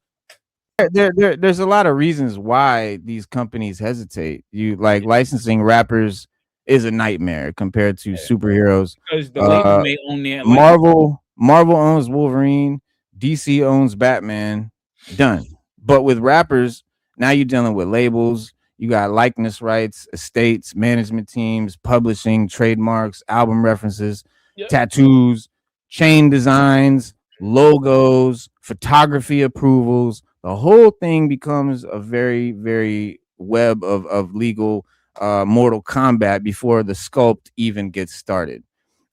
S3: There's a lot of reasons why these companies hesitate. You like licensing rappers is a nightmare compared to superheroes.
S6: Because the label may own the license.
S3: Marvel owns Wolverine, DC owns Batman, done. But with rappers, now you're dealing with labels. You got likeness rights, estates, management teams, publishing, trademarks, album references, tattoos, chain designs, logos, photography approvals. The whole thing becomes a very, very web of legal Mortal Kombat before the sculpt even gets started.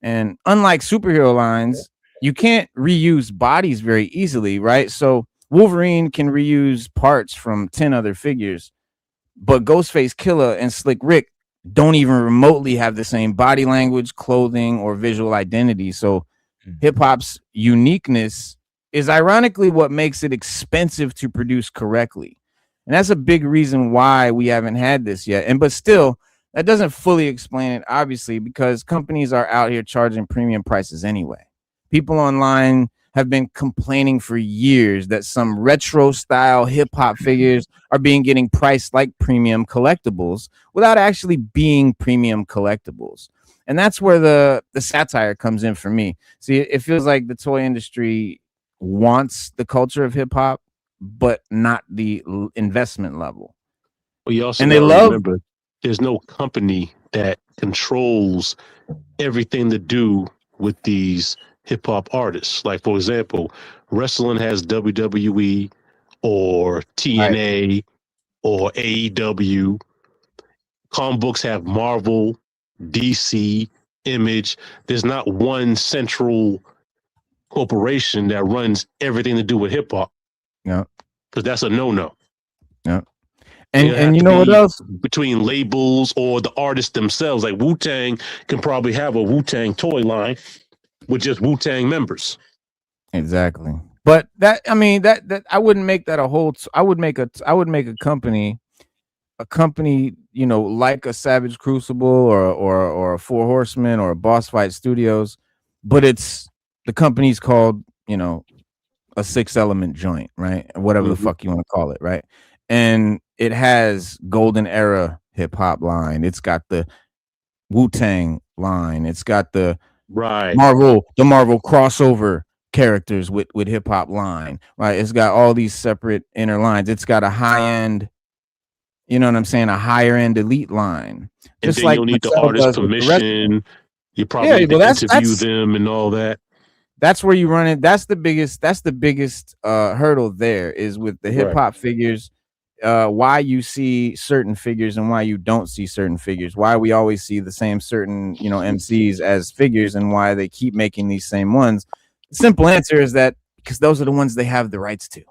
S3: And unlike superhero lines, you can't reuse bodies very easily, right? So Wolverine can reuse parts from 10 other figures, but Ghostface Killer and Slick Rick don't even remotely have the same body language, clothing, or visual identity. So hip hop's uniqueness is ironically what makes it expensive to produce correctly. And that's a big reason why we haven't had this yet. But still, that doesn't fully explain it, obviously, because companies are out here charging premium prices anyway. People online have been complaining for years that some retro style hip hop figures are getting priced like premium collectibles without actually being premium collectibles. And that's where the satire comes in for me. See, it feels like the toy industry wants the culture of hip hop, but not the investment level.
S5: Well, you also
S3: And they
S5: gotta
S3: love
S5: remember there's no company that controls everything to do with these hip hop artists. Like, for example, wrestling has WWE or TNA or AEW. Comic books have Marvel, DC, Image. There's not one central corporation that runs everything to do with hip hop.
S3: Yeah.
S5: Because that's a no-no.
S3: Yeah.
S5: It'll have
S3: And you
S5: to
S3: know what
S5: be
S3: else?
S5: between labels or the artists themselves. Like Wu-Tang can probably have a Wu-Tang toy line with just Wu-Tang members.
S3: Exactly. But that, I mean, that I wouldn't make that a whole. I would make a company, you know, like a Savage Crucible or a Four Horsemen or a Boss Fight Studios, but it's the company's called, you know, a 6 element joint, right? Whatever the fuck you want to call it, right? And it has golden era hip hop line. It's got the Wu-Tang line. It's got the Marvel crossover characters with hip hop line, right? It's got all these separate inner lines. It's got a high end, you know what I'm saying, a higher end elite line,
S5: And
S3: just
S5: then
S3: like
S5: you'll need the
S3: Mattel
S5: artist
S3: does with the rest of them.
S5: permission. You probably
S3: Yeah,
S5: need
S3: well,
S5: to interview them and all that.
S3: that's where you run it. That's the biggest hurdle there is with the hip
S5: Right.
S3: hop figures. Why you see certain figures and why you don't see certain figures. Why we always see the same certain, you know, MCs as figures and why they keep making these same ones. The simple answer is that because those are the ones they have the rights to.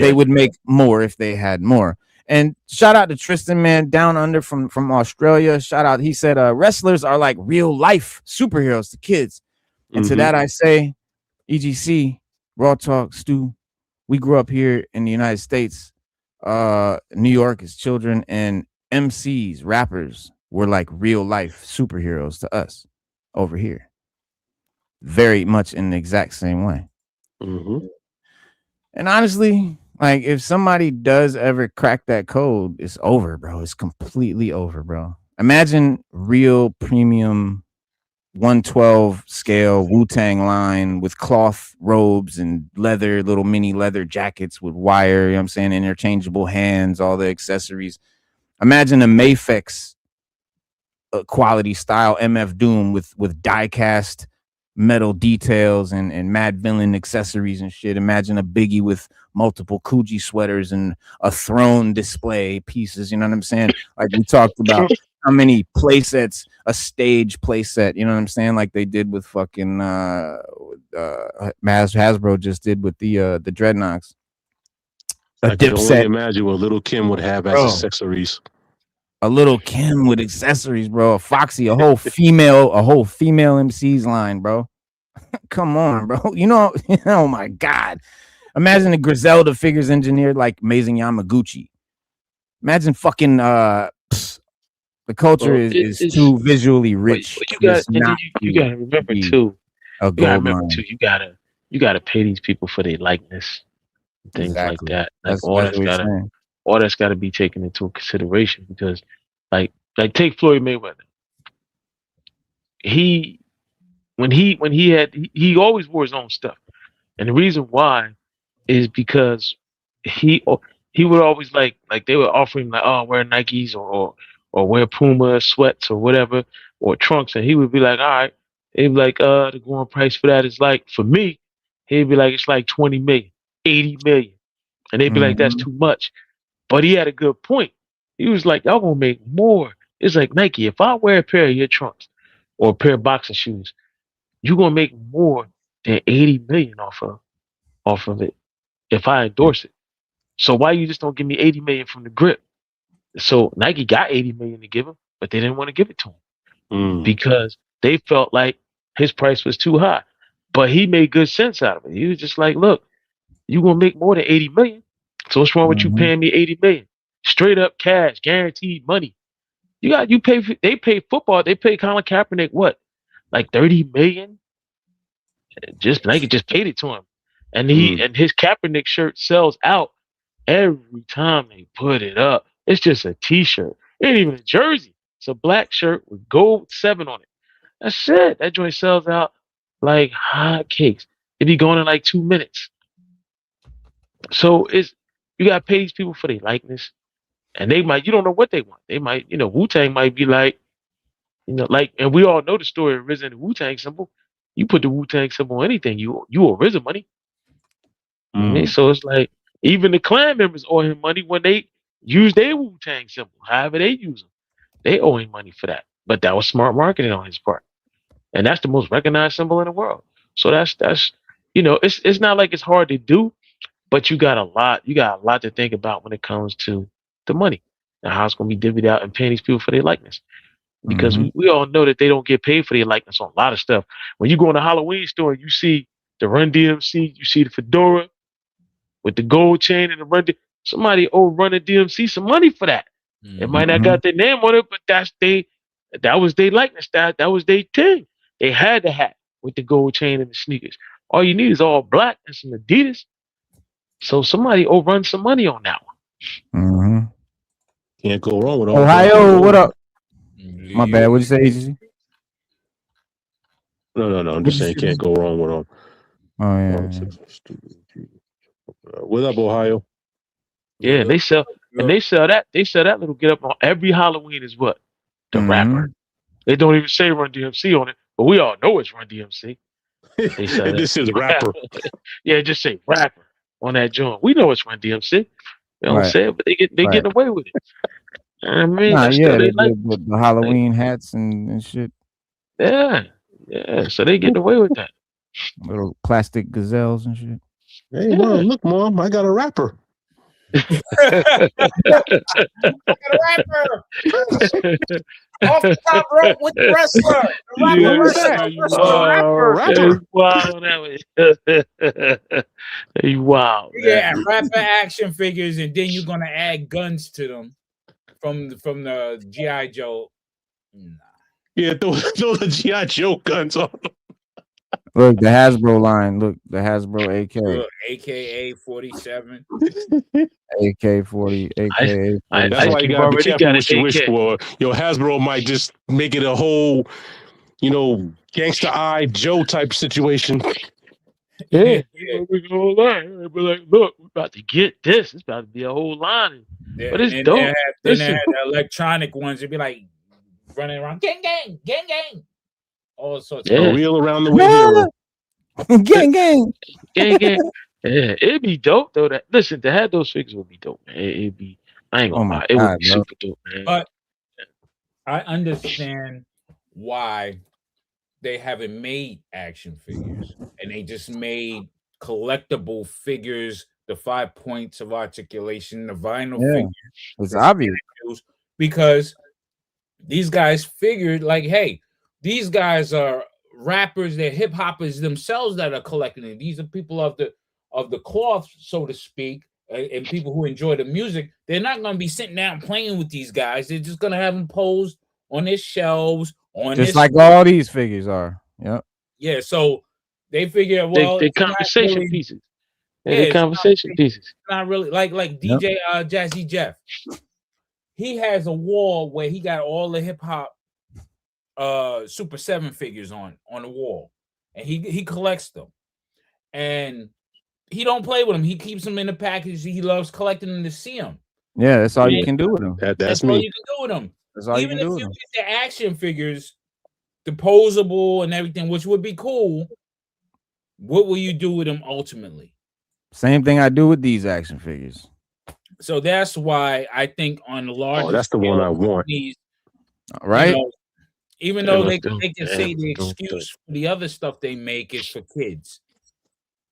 S3: They would make more if they had more. And shout out to Tristan, man, down under from Australia. Shout out. He said wrestlers are like real life superheroes to kids. And to that I say, EGC, Raw Talk, Stu, we grew up here in the United States. New York as children, and MCs, rappers were like real life superheroes to us over here. Very much in the exact same way. And honestly, like if somebody does ever crack that code, it's over, bro. It's completely over, bro. Imagine real premium 112 scale Wu-Tang line with cloth robes and leather, little mini leather jackets with wire, you know what I'm saying, interchangeable hands, all the accessories. Imagine a MAFEX quality style MF Doom with die cast metal details and Mad Villain accessories and shit. Imagine a Biggie with multiple Coogee sweaters and a throne display pieces, you know what I'm saying? Like we talked about how many play sets, a stage play set, you know what I'm saying? Like they did with fucking Hasbro just did with the Dreadnoughts.
S5: I can only imagine what Little Kim would have as accessories.
S3: A Little Kim with accessories, bro. A Foxy, a whole female MC's line, bro. Come on, bro. You know, oh my God. Imagine the Griselda figures engineered like amazing Yamaguchi. Imagine fucking the culture is too visually rich.
S4: You gotta remember too. You gotta pay these people for their likeness, things like that. Like all that's gotta be taken into consideration because, like take Floyd Mayweather. He always wore his own stuff, and the reason why is because he would always like they would offer him like, oh, wear Nikes or wear Puma sweats or whatever or trunks, and he would be like, all right. He'd be like, the going price for that is like, for me, he'd be like, it's like 20 million, 80 million. And they'd be like, that's too much. But he had a good point. He was like, y'all gonna make more. It's like, Nike, if I wear a pair of your trunks or a pair of boxing shoes, you're gonna make more than 80 million off of it if I endorse it. So why you just don't give me 80 million from the grip? So Nike got 80 million to give him, but they didn't want to give it to him because they felt like his price was too high. But he made good sense out of it. He was just like, look, you're gonna make more than 80 million. So what's wrong with you paying me 80 million? Straight up cash, guaranteed money. They pay football, they pay Colin Kaepernick what? Like 30 million? Just Nike just paid it to him. And and his Kaepernick shirt sells out every time they put it up. It's just a t-shirt. It ain't even a jersey. It's a black shirt with gold 7 on it. That's it. That joint sells out like hot cakes. It be going in like 2 minutes. So you gotta pay these people for their likeness. And you don't know what they want. They might, Wu-Tang might be like, and we all know the story of RZA and the Wu-Tang symbol. You put the Wu-Tang symbol on anything, you owe RZA money. I mean, so it's like, even the Clan members owe him money when they use their Wu-Tang symbol, however they use them. They owe him money for that. But that was smart marketing on his part. And that's the most recognized symbol in the world. So that's it's not like it's hard to do, but you got a lot to think about when it comes to the money and how it's going to be divvied out and paying these people for their likeness. Because we all know that they don't get paid for their likeness on a lot of stuff. When you go in a Halloween store, you see the Run DMC, you see the fedora with the gold chain and the Run DMC. Somebody owe Run DMC some money for that. It might not got their name on it, but that was their likeness. That was their thing. They had the hat with the gold chain and the sneakers. All you need is all black and some Adidas. So somebody run some money on that one.
S5: Can't go wrong with all.
S3: Ohio, what up? My bad. What'd you say, agency?
S5: No. I'm just saying, can't go wrong with them.
S3: Oh yeah.
S5: What up, Ohio?
S4: Yeah, and they sell that. They sell that little get up on every Halloween is what? The rapper. They don't even say Run DMC on it, but we all know it's Run DMC. They sell
S5: And
S4: that.
S5: this is rapper.
S4: Yeah, just say rapper on that joint. We know it's Run DMC. They don't
S3: Right.
S4: say it, but they getting away with it. I mean,
S3: Nah,
S4: that's
S3: yeah,
S4: still they
S3: the,
S4: like.
S3: the Halloween hats and shit.
S4: Yeah, yeah. So they getting away with that.
S3: Little plastic gazelles and shit.
S5: Hey,
S4: Yeah.
S5: Mom, look, Mom, I got a rapper.
S6: Off the top rope with the wrestler. The rapper
S4: Yeah,
S6: versus
S4: yeah,
S6: the
S4: you
S6: wrestler.
S5: Rapper.
S4: Wow, that was you wow.
S6: Yeah, rapper action figures, and then you're gonna add guns to them from the GI Joe. Nah.
S5: Yeah, throw the GI Joe guns on.
S3: Look, the Hasbro line. Look, the Hasbro AK.
S6: Look, AKA 47.
S3: AK 40. AKA.
S5: That's why you gotta be careful what you wish for. Yo, Hasbro might just make it a whole, gangster eye Joe type situation.
S4: Yeah, we go line. Be like, look, we're about to get this. It's about to be a whole line.
S6: Yeah,
S4: But it's
S6: and
S4: dope.
S6: Then they
S4: Listen.
S6: had the electronic ones. It'd be like running around, gang, gang, gang, gang. All sorts
S5: A
S6: of
S5: real around the way hero.
S3: Gang, gang.
S4: Gang, gang. Yeah, it'd be dope though. Listen, to have those figures would be dope, man. It'd be. I ain't gonna lie. It would be super dope, man.
S6: But I understand why they haven't made action figures and they just made collectible figures, the 5 points of articulation, the vinyl figures.
S3: It's obvious.
S6: Because these guys figured, like, hey, these guys are rappers, they're hip hoppers themselves that are collecting it. These are people of the cloth, so to speak, and people who enjoy the music. They're not going to be sitting down playing with these guys. They're just going to have them posed on their shelves,
S3: just like all these figures are. Yep.
S6: Yeah. So they figure, well,
S4: they conversation pieces. They're conversation pieces.
S6: Not really like DJ Jazzy Jeff. He has a wall where he got all the hip hop Super 7 figures on the wall, and he collects them, and he don't play with them. He keeps them in the package. He loves collecting them to see them.
S3: Yeah, that's all you can do with them.
S5: That's
S6: all
S5: me.
S6: you can do with them.
S3: That's all
S6: Even
S3: you can do
S6: if
S3: with them.
S6: get the action figures, the posable and everything, which would be cool, what will you do with them ultimately?
S3: Same thing I do with these action figures.
S6: So that's why I think on the large,
S5: that's the one I want.
S3: Right?
S6: Even though they can say the excuse for the other stuff they make is for kids,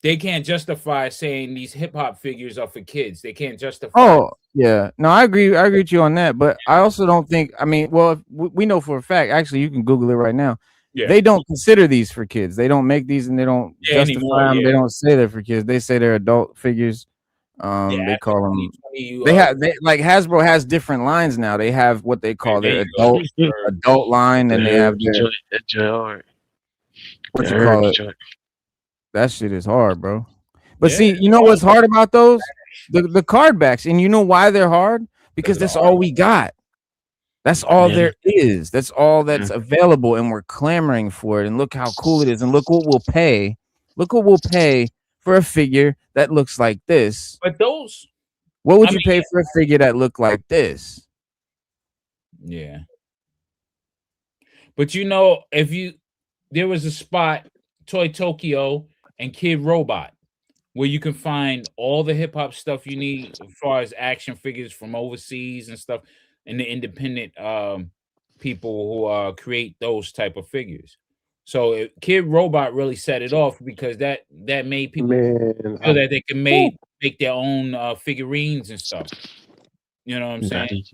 S6: they can't justify saying these hip hop figures are for kids. They can't justify.
S3: Oh yeah, no, I agree. I agree with you on that. But I also don't think. I mean, well, we know for a fact. Actually, you can Google it right now. Yeah. They don't consider these for kids. They don't make these, and they don't justify them. Yeah. They don't say they're for kids. They say they're adult figures. They call them. They like Hasbro has different lines now. They have what they call their adult line, and they have their what you call it. That shit is hard, bro. But see, you know what's hard about those? The card backs, and you know why they're hard? Because that's all we got. That's all there is. That's all that's available, and we're clamoring for it. And look how cool it is. And look what we'll pay. Look what we'll pay for a figure that looks like this.
S6: But those,
S3: what would you pay for a figure that looked like this?
S6: Yeah. But you know, there was a spot, Toy Tokyo and Kid Robot, where you can find all the hip hop stuff you need as far as action figures from overseas and stuff, and the independent people who create those type of figures. So Kid Robot really set it off because that made people feel that they can make their own figurines and stuff. You know what I'm saying?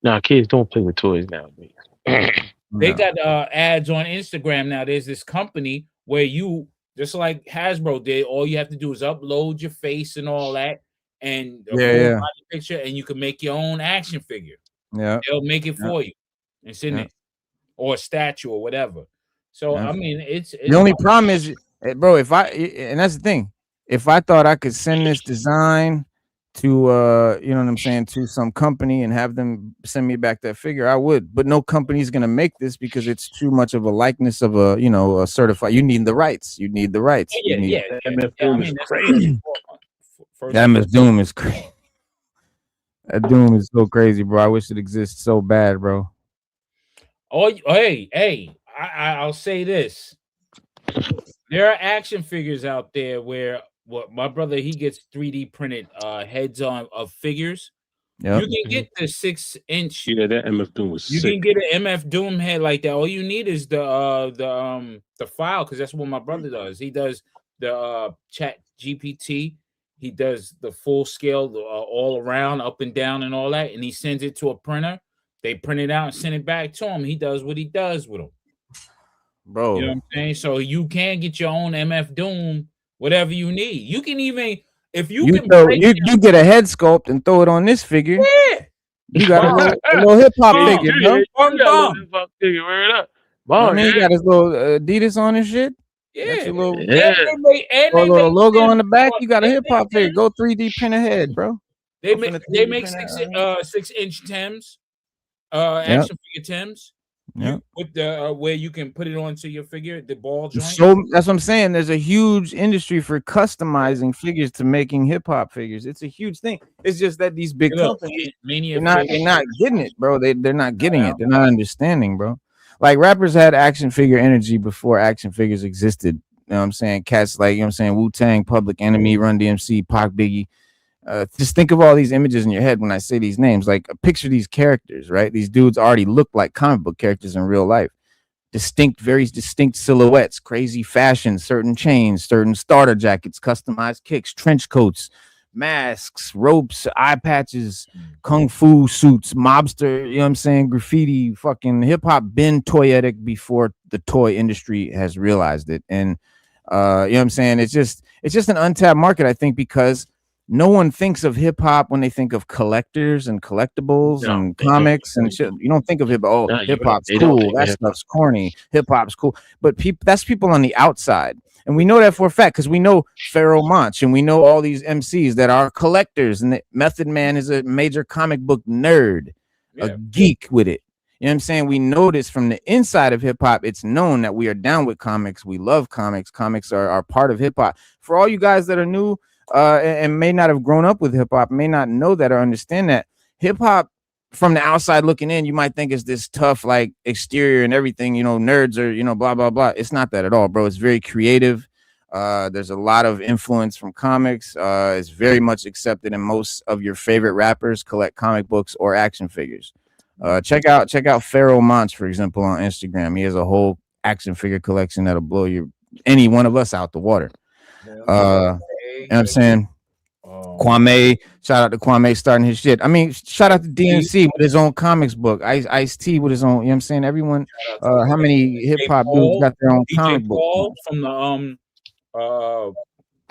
S4: Nah, kids don't play with toys nowadays.
S6: They got ads on Instagram now. There's this company where you, just like Hasbro did, all you have to do is upload your face and all that, and a full body picture, and you can make your own action figure.
S3: Yeah,
S6: they'll make it for you. It's in it, or a statue or whatever. So I mean, it's
S3: the only problem is, bro. And that's the thing. If I thought I could send this design to you know what I'm saying, to some company and have them send me back that figure, I would. But no company's gonna make this because it's too much of a likeness of a, you know, a certified. You need the rights. You need the rights.
S6: Yeah,
S3: You need
S6: yeah,
S5: That
S6: yeah.
S5: MF
S6: Yeah, I
S5: Doom is
S6: mean, that's
S5: crazy.
S6: first
S3: that
S6: and
S3: Miss Doom is crazy. That Doom is so crazy, bro. I wish it exists so bad, bro.
S6: Oh, hey, I'll say this. There are action figures out there where what my brother he gets 3D printed heads on of figures.
S3: Yep.
S6: You can get the 6-inch.
S5: Yeah, that MF Doom was
S6: You
S5: sick.
S6: can get an MF Doom head like that. All you need is the file, because that's what my brother does. He does the Chat GPT. He does the full scale all around, up and down, and all that, and he sends it to a printer. They print it out and send it back to him. He does what he does with them.
S3: Bro.
S6: You know what I'm saying? So you can get your own MF Doom, whatever you need. You can even if you can break
S3: you get a head sculpt and throw it on this figure.
S6: yeah.
S3: You got a little hip hop
S6: Bomb.
S3: figure, bro.
S4: You got a little
S6: Bomb.
S4: hip-hop figure. Word up.
S3: I mean,
S4: yeah.
S3: he got his little Adidas on his shit.
S6: Yeah.
S3: Got your little,
S4: Yeah.
S3: little logo on the back. You got a hip hop figure. Go 3D print a head, bro.
S6: They
S3: Go
S6: make
S3: finna
S6: they
S3: 3D
S6: make
S3: print
S6: 6-inch Tims, action figure Tims.
S3: Yep.
S6: With the where you can put it onto your figure, the ball joint.
S3: So that's what I'm saying. There's a huge industry for customizing figures to making hip hop figures. It's a huge thing. It's just that these big companies, they're not getting it, bro. They're not getting it. They're not understanding, bro. Like rappers had action figure energy before action figures existed. You know what I'm saying? Cats like, you know what I'm saying, Wu-Tang, Public Enemy, Run DMC, Pac, Biggie. Just think of all these images in your head when I say these names. Like, picture these characters, right? These dudes already look like comic book characters in real life. Very distinct silhouettes, crazy fashion, certain chains, certain starter jackets, customized kicks, trench coats, masks, ropes, eye patches, kung fu suits, mobster, you know what I'm saying, graffiti, fucking hip hop been toyetic before the toy industry has realized it. And you know what I'm saying? It's just an untapped market, I think, because no one thinks of hip hop when they think of collectors and collectibles and comics and shit. You don't think of hip hop's cool. That stuff's corny. Hip hop's cool. But that's people on the outside. And we know that for a fact because we know Pharoah Monch and we know all these MCs that are collectors. And Method Man is a major comic book nerd, a geek with it. You know what I'm saying? We know this from the inside of hip hop. It's known that we are down with comics. We love comics. Comics are part of hip hop. For all you guys that are new, and may not have grown up with hip hop, may not know that or understand that hip hop from the outside looking in, you might think it's this tough, like exterior and everything, you know, nerds are, you know, blah, blah, blah. It's not that at all, bro. It's very creative. There's a lot of influence from comics. It's very much accepted in most of your favorite rappers collect comic books or action figures. Check out Pharoah Monch, for example, on Instagram. He has a whole action figure collection that'll blow any one of us out the water. You know what I'm saying? Kwame, shout out to Kwame starting his shit. I mean, shout out to DNC with his own comics book. Ice-T with his own, you know what I'm saying? Everyone, how many hip hop dudes got their own comic book?
S6: From the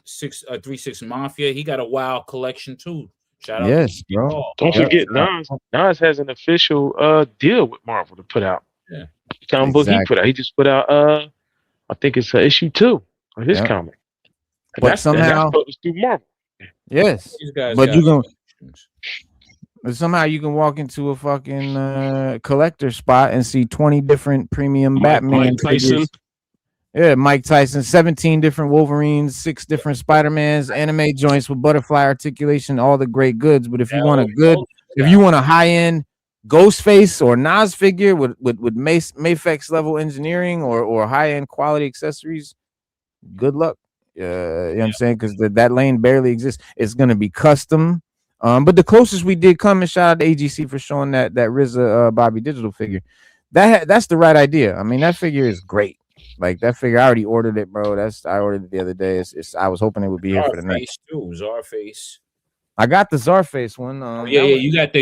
S6: 3-6 Mafia, he got a wild collection too. Shout out
S3: to bro.
S4: Don't forget Nas. Nas has an official deal with Marvel to put out.
S6: Yeah.
S4: Comic book he put out. He just put out I think it's issue 2 of his comic. And
S3: but somehow
S4: that's through Marvel.
S3: Yes, but somehow you can walk into a fucking collector spot and see 20 different premium Batman.
S5: Mike Tyson.
S3: Yeah, Mike Tyson, 17 different Wolverines, 6 different Spider-Mans, anime joints with butterfly articulation, all the great goods. But if you want a high-end Ghostface or Nas figure with MAFEX level engineering or high-end quality accessories, good luck. You know what I'm saying? Because that lane barely exists. It's gonna be custom. But the closest we did come, and shout out to AGC for showing that RZA Bobby Digital figure. That's the right idea. I mean, that figure is great. Like that figure, I already ordered it, bro. I ordered it the other day. I was hoping it would be here for the night.
S6: Czarface.
S3: I got the Czarface one.
S6: You got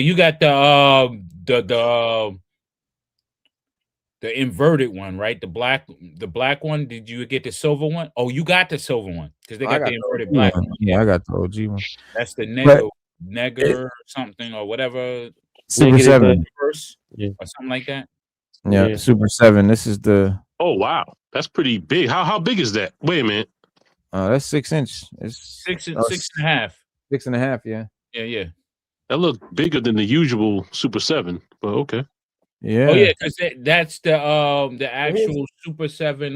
S6: the inverted one, right? The black one. Did you get the silver one? Oh, you got the silver one because they got the inverted black one.
S3: Yeah, I got the OG one.
S6: That's the Negger something or whatever.
S3: Super 7
S6: or something like that.
S3: Yeah, Super 7. This is the.
S5: Oh wow, that's pretty big. How big is that? Wait a minute.
S3: That's 6 inch. It's
S6: 6.5.
S3: 6.5. Yeah.
S6: Yeah.
S5: That looked bigger than the usual Super 7, but okay.
S3: Yeah.
S6: Oh yeah, because that's the actual Super 7.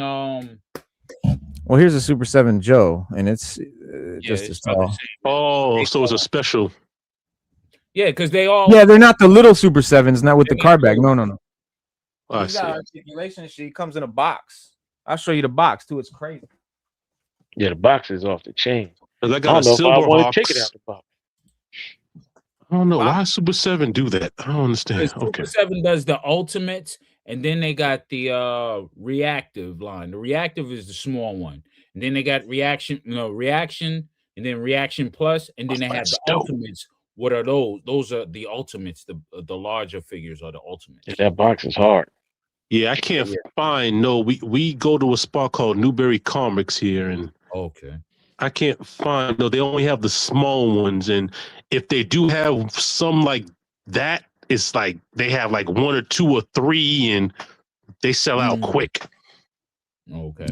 S3: Well, here's a Super 7 Joe, and it's just
S6: it's
S3: as
S6: about the
S3: tall.
S6: same.
S5: Oh, so it's a special.
S6: Yeah, because they all.
S3: Yeah, they're not the little Super 7s, not with the car back. No.
S5: I
S3: He's
S5: see.
S3: got articulation shit. He comes in a box. I'll show you the box too. It's crazy.
S4: Yeah, the box is off the chain.
S5: Cause I
S4: I
S5: got a
S4: don't know if I
S5: Silver
S4: want to take it
S5: Hawks.
S4: out the box.
S5: I don't know why Super 7 do that. I don't understand.
S6: Super
S5: Okay.
S6: 7 does the ultimates, and then they got the reactive line. The reactive is the small one, and then they got reaction, and then reaction plus, and then they have the
S5: dope.
S6: ultimates. What are those? Those are the ultimates. The larger figures are the ultimates.
S4: Yeah, that box is hard.
S5: Yeah, I can't find. No, we go to a spot called Newberry Comics here, and
S6: Okay.
S5: I can't find. No, they only have the small ones, and if they do have some like that, it's like they have like 1 or 2 or 3, and they sell out quick.
S6: Okay.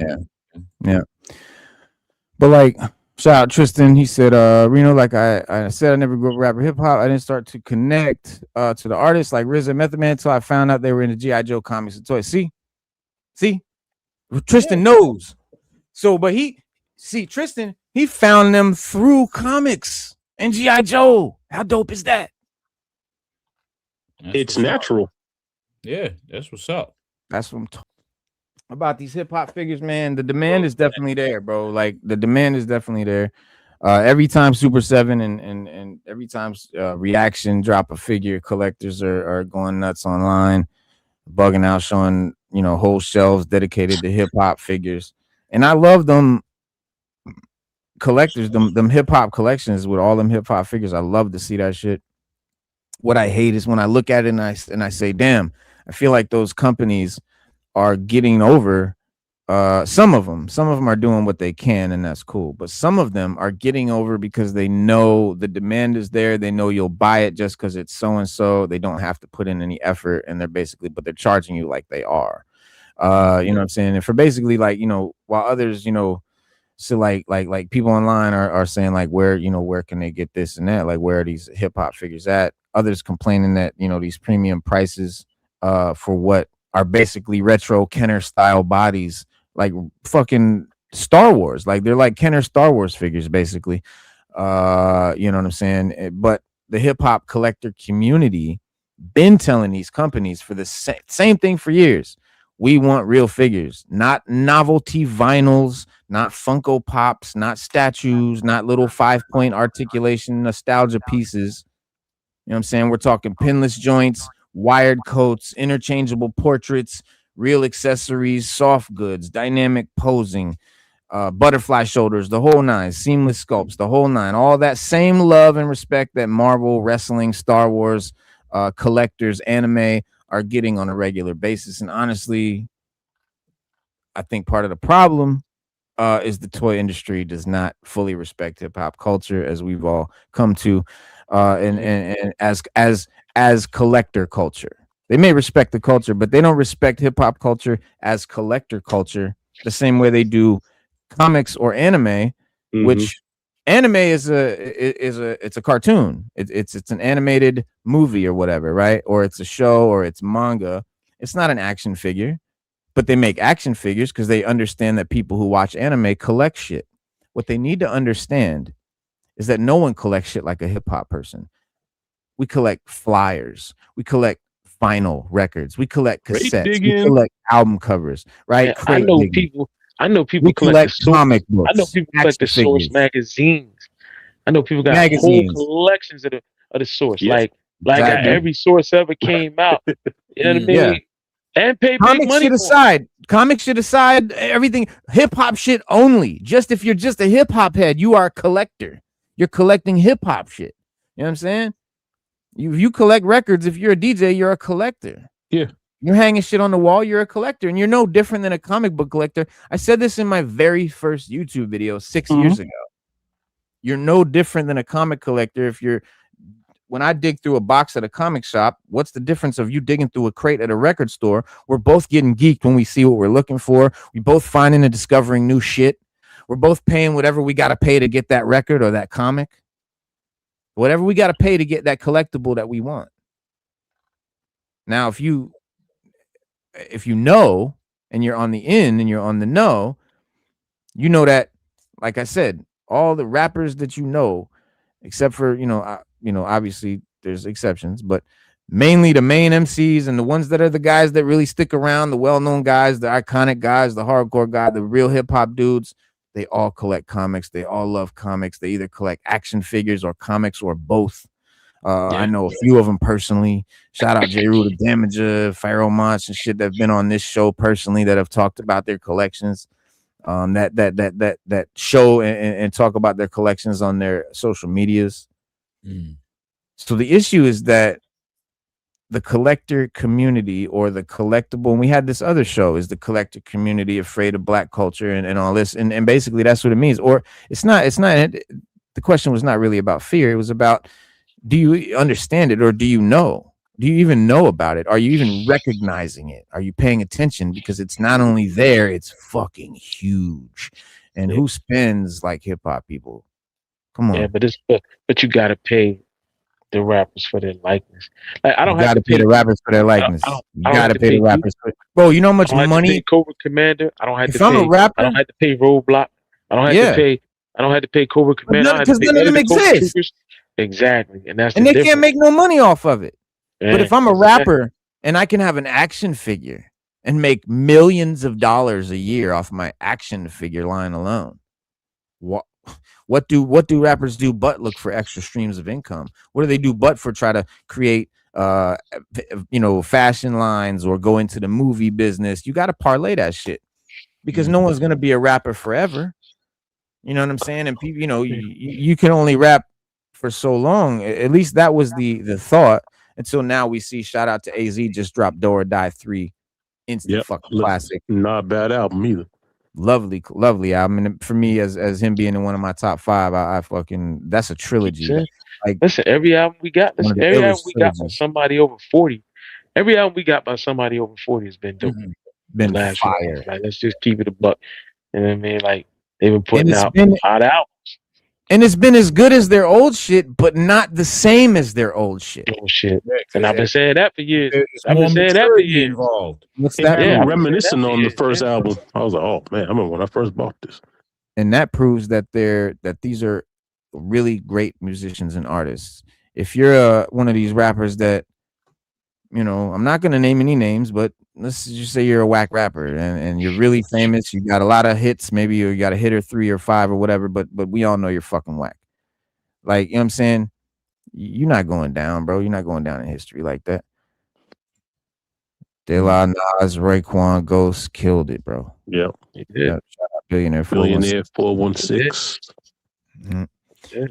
S3: Yeah. But like, shout out Tristan. He said, Reno, like I said, I never grew up rapper hip hop. I didn't start to connect to the artists like RZA and Method Man until I found out they were into G.I. Joe comics and toys. See, Tristan knows. So, but Tristan, he found them through comics and G.I. Joe. How dope is that?
S5: It's natural.
S6: Yeah, that's what's up.
S3: That's what I'm talking about. These hip hop figures, man. The demand is definitely there, bro. Like the demand is definitely there. Every time Super 7 and every time Reaction drop a figure, collectors are going nuts online, bugging out, showing whole shelves dedicated to hip hop figures. And I love them collectors, them hip hop collections with all them hip hop figures. I love to see that shit. What I hate is when I look at it and I say, damn, I feel like those companies are getting over. Some of them are doing what they can, and that's cool. But some of them are getting over because they know the demand is there. They know you'll buy it just because it's so and so. They don't have to put in any effort, and but they're charging you like they are. You know what I'm saying? And for basically like while others so like people online are saying like where can they get this and that, like where are these hip hop figures at? Others complaining that these premium prices for what are basically retro Kenner style bodies, like fucking Star Wars, like they're like Kenner Star Wars figures basically. You know what I'm saying? But the hip hop collector community been telling these companies for the same thing for years. We want real figures, not novelty vinyls, not Funko Pops, not statues, not little 5-point articulation nostalgia pieces. You know what I'm saying? We're talking pinless joints, wired coats, interchangeable portraits, real accessories, soft goods, dynamic posing, butterfly shoulders, the whole nine, seamless sculpts, the whole nine. All that same love and respect that Marvel, wrestling, Star Wars, collectors, anime are getting on a regular basis. And honestly, I think part of the problem is the toy industry does not fully respect hip hop culture, as we've all come to, and as collector culture. They may respect the culture, but they don't respect hip hop culture as collector culture the same way they do comics or anime, which anime is a cartoon. It's an animated movie or whatever, right? Or it's a show or it's manga. It's not an action figure, but they make action figures because they understand that people who watch anime collect shit. What they need to understand is that no one collects shit like a hip hop person. We collect flyers. We collect vinyl records. We collect cassettes. We collect album covers, right?
S4: Yeah, I know people
S3: we collect comic books.
S4: I know people collect the Source magazines. I know people got whole collections of the Source. Yeah. Like every Source ever came out. You know what I mean?
S3: Yeah.
S4: And pay
S3: comics
S4: big money
S3: should aside. Comics should aside everything. Hip hop shit only. Just if you're just a hip hop head, you are a collector. You're collecting hip hop shit. You know what I'm saying? You collect records. If you're a DJ, you're a collector.
S5: Yeah.
S3: You're hanging shit on the wall, you're a collector, and you're no different than a comic book collector. I said this in my very first YouTube video 6 years ago. You're no different than a comic collector. When I dig through a box at a comic shop, what's the difference of you digging through a crate at a record store? We're both getting geeked when we see what we're looking for. We both finding and discovering new shit. We're both paying whatever we got to pay to get that record or that comic. whatever we got to pay to get that collectible that we want. Now, if you know and you're on the in and you're on the know, you know that, like I said, all the rappers that you know, except for obviously there's exceptions, but mainly the main MCs and the ones that are the guys that really stick around, the well-known guys, the iconic guys, the hardcore guy, the real hip-hop dudes, they all collect comics. They all love comics. They either collect action figures or comics or both. I know a few of them personally. Shout out J. Rue, the Damager, Pharaoh Monch and shit that have been on this show personally that have talked about their collections. That show and talk about their collections on their social medias. So the issue is that the collector community or the collectible, and we had this other show, is the collector community afraid of black culture and all this, and basically that's what it means. Or it's not the question was not really about fear. It was about, do you understand it, or do you know? Do you even know about it? Are you even recognizing it? Are you paying attention? Because it's not only there, it's fucking huge. And who spends like hip hop people? Come on.
S4: Yeah, but you gotta pay the rappers for their likeness. Like I don't
S3: have to pay the rappers for their likeness. You gotta pay the rappers for it. Bro, you know how much money
S4: Cobra Commander? I don't have to pay.
S3: I'm a rapper,
S4: I don't have to pay Roadblock. I don't have to pay Cobra Commander.
S3: Because none of them exist.
S4: Exactly. And that's
S3: they can't make no money off of it. Yeah, but if I'm a rapper and I can have an action figure and make millions of dollars a year off my action figure line alone, what do rappers do but look for extra streams of income? What do they do but for try to create fashion lines or go into the movie business? You got to parlay that shit, because no one's going to be a rapper forever. You know what I'm saying? And people, you can only rap for so long. At least that was the thought, until now we see, shout out to AZ, just dropped Do or Die 3, instant fucking classic.
S5: Not bad album either.
S3: Lovely album. And for me, as him being in one of my top 5, I fucking, that's a trilogy.
S4: Like, listen, every album we got by somebody over 40. Every album we got by somebody over 40 has been dope.
S3: Been fire.
S4: Like, let's just keep it a buck. You know what I mean? Like, they've been putting out hot albums.
S3: And it's been as good as their old shit, but not the same as their old shit.
S4: And I've been saying that for years. Involved.
S3: What's that?
S5: Reminiscing on the first album. I was like, oh man, I remember when I first bought this.
S3: And that proves that these are really great musicians and artists. If you're one of these rappers that, I'm not going to name any names, but let's just say you're a whack rapper and you're really famous. You got a lot of hits. Maybe you got a hit or 3 or 5 or whatever, but we all know you're fucking whack. Like, you know what I'm saying? You're not going down, bro. You're not going down in history like that. De La, Nas, Raekwon, Ghost killed it, bro.
S5: Yep.
S3: Shout out Billionaire
S5: 416.
S3: Mm-hmm.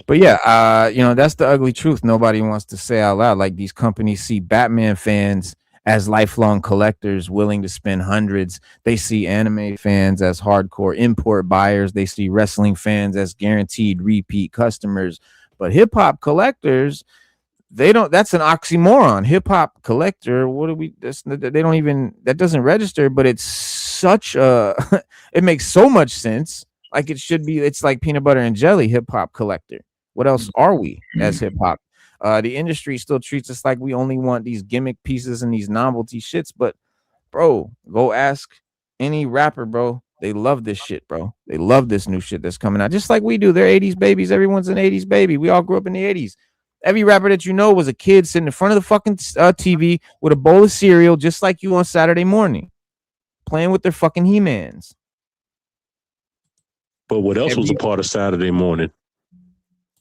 S3: But yeah, that's the ugly truth nobody wants to say out loud. Like, these companies see Batman fans as lifelong collectors willing to spend hundreds. They see anime fans as hardcore import buyers. They see wrestling fans as guaranteed repeat customers. But hip-hop collectors, they don't. That's an oxymoron. Hip-hop collector, they don't even, that doesn't register, but it's such a it makes so much sense. Like, it should be. It's like peanut butter and jelly. Hip hop collector. What else are we as hip hop? The industry still treats us like we only want these gimmick pieces and these novelty shits. But, bro, go ask any rapper, bro. They love this shit, bro. They love this new shit that's coming out, just like we do. They're 80s babies. Everyone's an 80s baby. We all grew up in the 80s. Every rapper that you know was a kid sitting in front of the fucking TV with a bowl of cereal, just like you on Saturday morning, playing with their fucking He-Mans.
S5: But what else was a part of Saturday morning?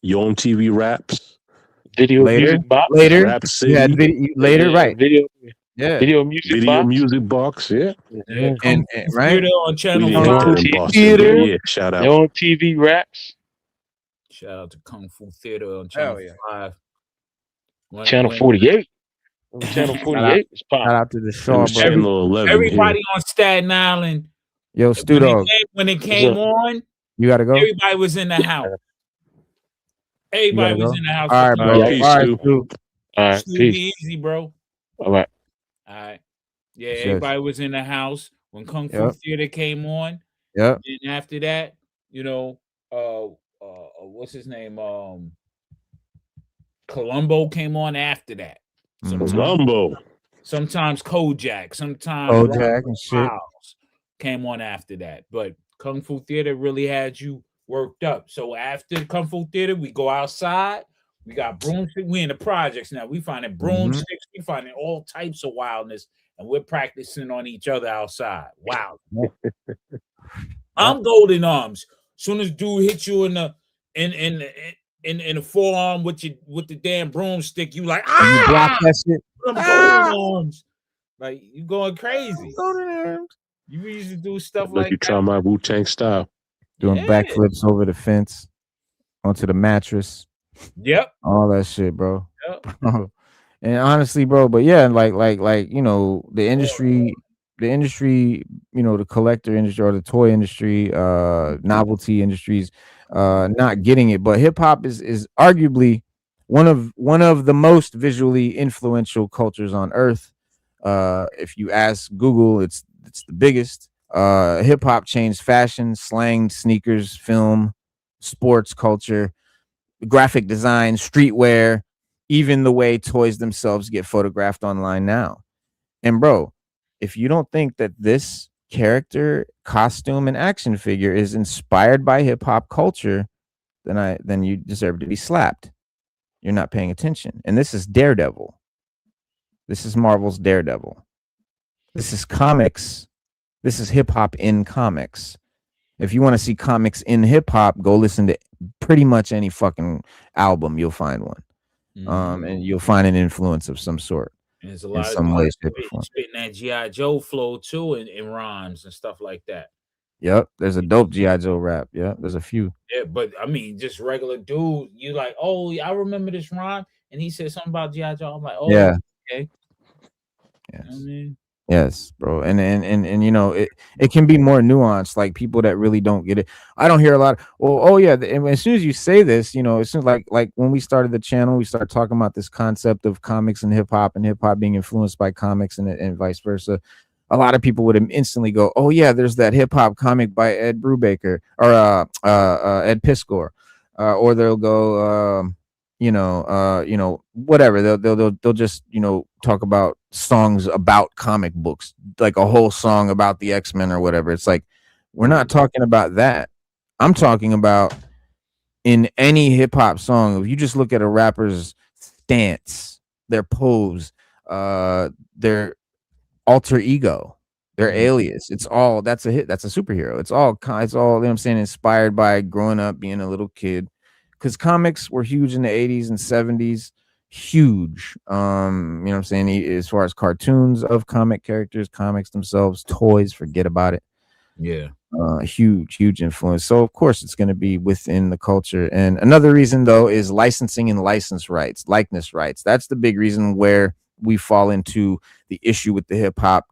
S5: Your own TV raps,
S4: video music box,
S5: rap city,
S3: later, right?
S4: Video
S5: music box, yeah.
S3: And right
S6: on channel
S5: Theater, yeah. Shout out.
S4: Your own TV raps.
S6: Shout out to Kung Fu Theater on channel 5.
S4: Channel 48. Channel 48 is popping.
S3: Shout out to the show,
S5: Channel 11.
S6: Everybody on Staten Island.
S3: Yo, Stu Dog.
S6: When it came on,
S3: you gotta go.
S6: Everybody was in the house. Everybody was in the house.
S3: All right, bro.
S5: Peace,
S3: all right, Stu.
S4: All right,
S6: peace. Easy, bro.
S4: All right.
S6: Yeah, everybody was in the house when Kung Fu Theater came on.
S3: Yep.
S6: And after that, what's his name? Columbo came on after that.
S5: Columbo.
S6: Sometimes Kojak, sometimes
S3: Kojak and shit.
S6: Miles came on after that. But Kung Fu Theater really had you worked up. So after Kung Fu Theater, we go outside. We got broomsticks. We in the projects now. We finding broomsticks. We finding all types of wildness, and we're practicing on each other outside. Wow. I'm Golden Arms. Soon as dude hits you in the forearm with the damn broomstick, you like
S3: You block that shit.
S6: I'm Golden Arms. Like you going crazy. You used to do stuff like
S5: you
S6: that.
S5: try my Wu-Tang style.
S3: Doing backflips over the fence, onto the mattress.
S6: Yep.
S3: All that shit, bro.
S6: Yep.
S3: And honestly, bro, but yeah, like you know, the industry, you know, the collector industry or the toy industry, novelty industries, not getting it. But hip hop is arguably one of the most visually influential cultures on earth. If you ask Google, it's the biggest. Hip hop changed fashion, slang, sneakers, film, sports culture, graphic design, streetwear, even the way toys themselves get photographed online now. And bro, if you don't think that this character, costume, and action figure is inspired by hip hop culture, then you deserve to be slapped. You're not paying attention. And this is Daredevil. This is Marvel's Daredevil. This is comics. This is hip hop in comics. If you want to see comics in hip hop, go listen to pretty much any fucking album. You'll find one. And you'll find an influence of some sort.
S6: And there's a lot
S3: in some way, shape, or form.
S6: spitting that G.I. Joe flow too in rhymes and stuff like that.
S3: Yep, there's a dope G.I. Joe rap. Yeah, there's a few.
S6: Yeah, but I mean, just regular dude, you like, oh, I remember this rhyme, and he said something about G.I. Joe. I'm like, oh,
S3: yeah,
S6: okay.
S3: Yes.
S6: You know what I mean?
S3: Yes, bro, and you know it can be more nuanced. Like people that really don't get it, I don't hear a lot. Oh yeah, and as soon as you say this, you know, as soon as like when we started the channel, we started talking about this concept of comics and hip hop being influenced by comics and vice versa. A lot of people would instantly go, oh yeah, there's that hip hop comic by Ed Brubaker or Ed Piskor, or they'll go, you know, whatever. They'll just, you know, talk about songs about comic books, like a whole song about the X-Men or whatever. It's like, we're not talking about that. I'm talking about in any hip hop song. If you just look at a rapper's stance, their pose, their alter ego, their alias, it's all, that's a hit. That's a superhero. It's all, you know what I'm saying, inspired by growing up, being a little kid. Because comics were huge in the 80s and 70s, huge. You know what I'm saying? As far as cartoons of comic characters, comics themselves, toys, forget about it.
S6: Yeah.
S3: Huge influence. So of course it's going to be within the culture. And another reason though is licensing and license rights, likeness rights. That's the big reason where we fall into the issue with the hip hop,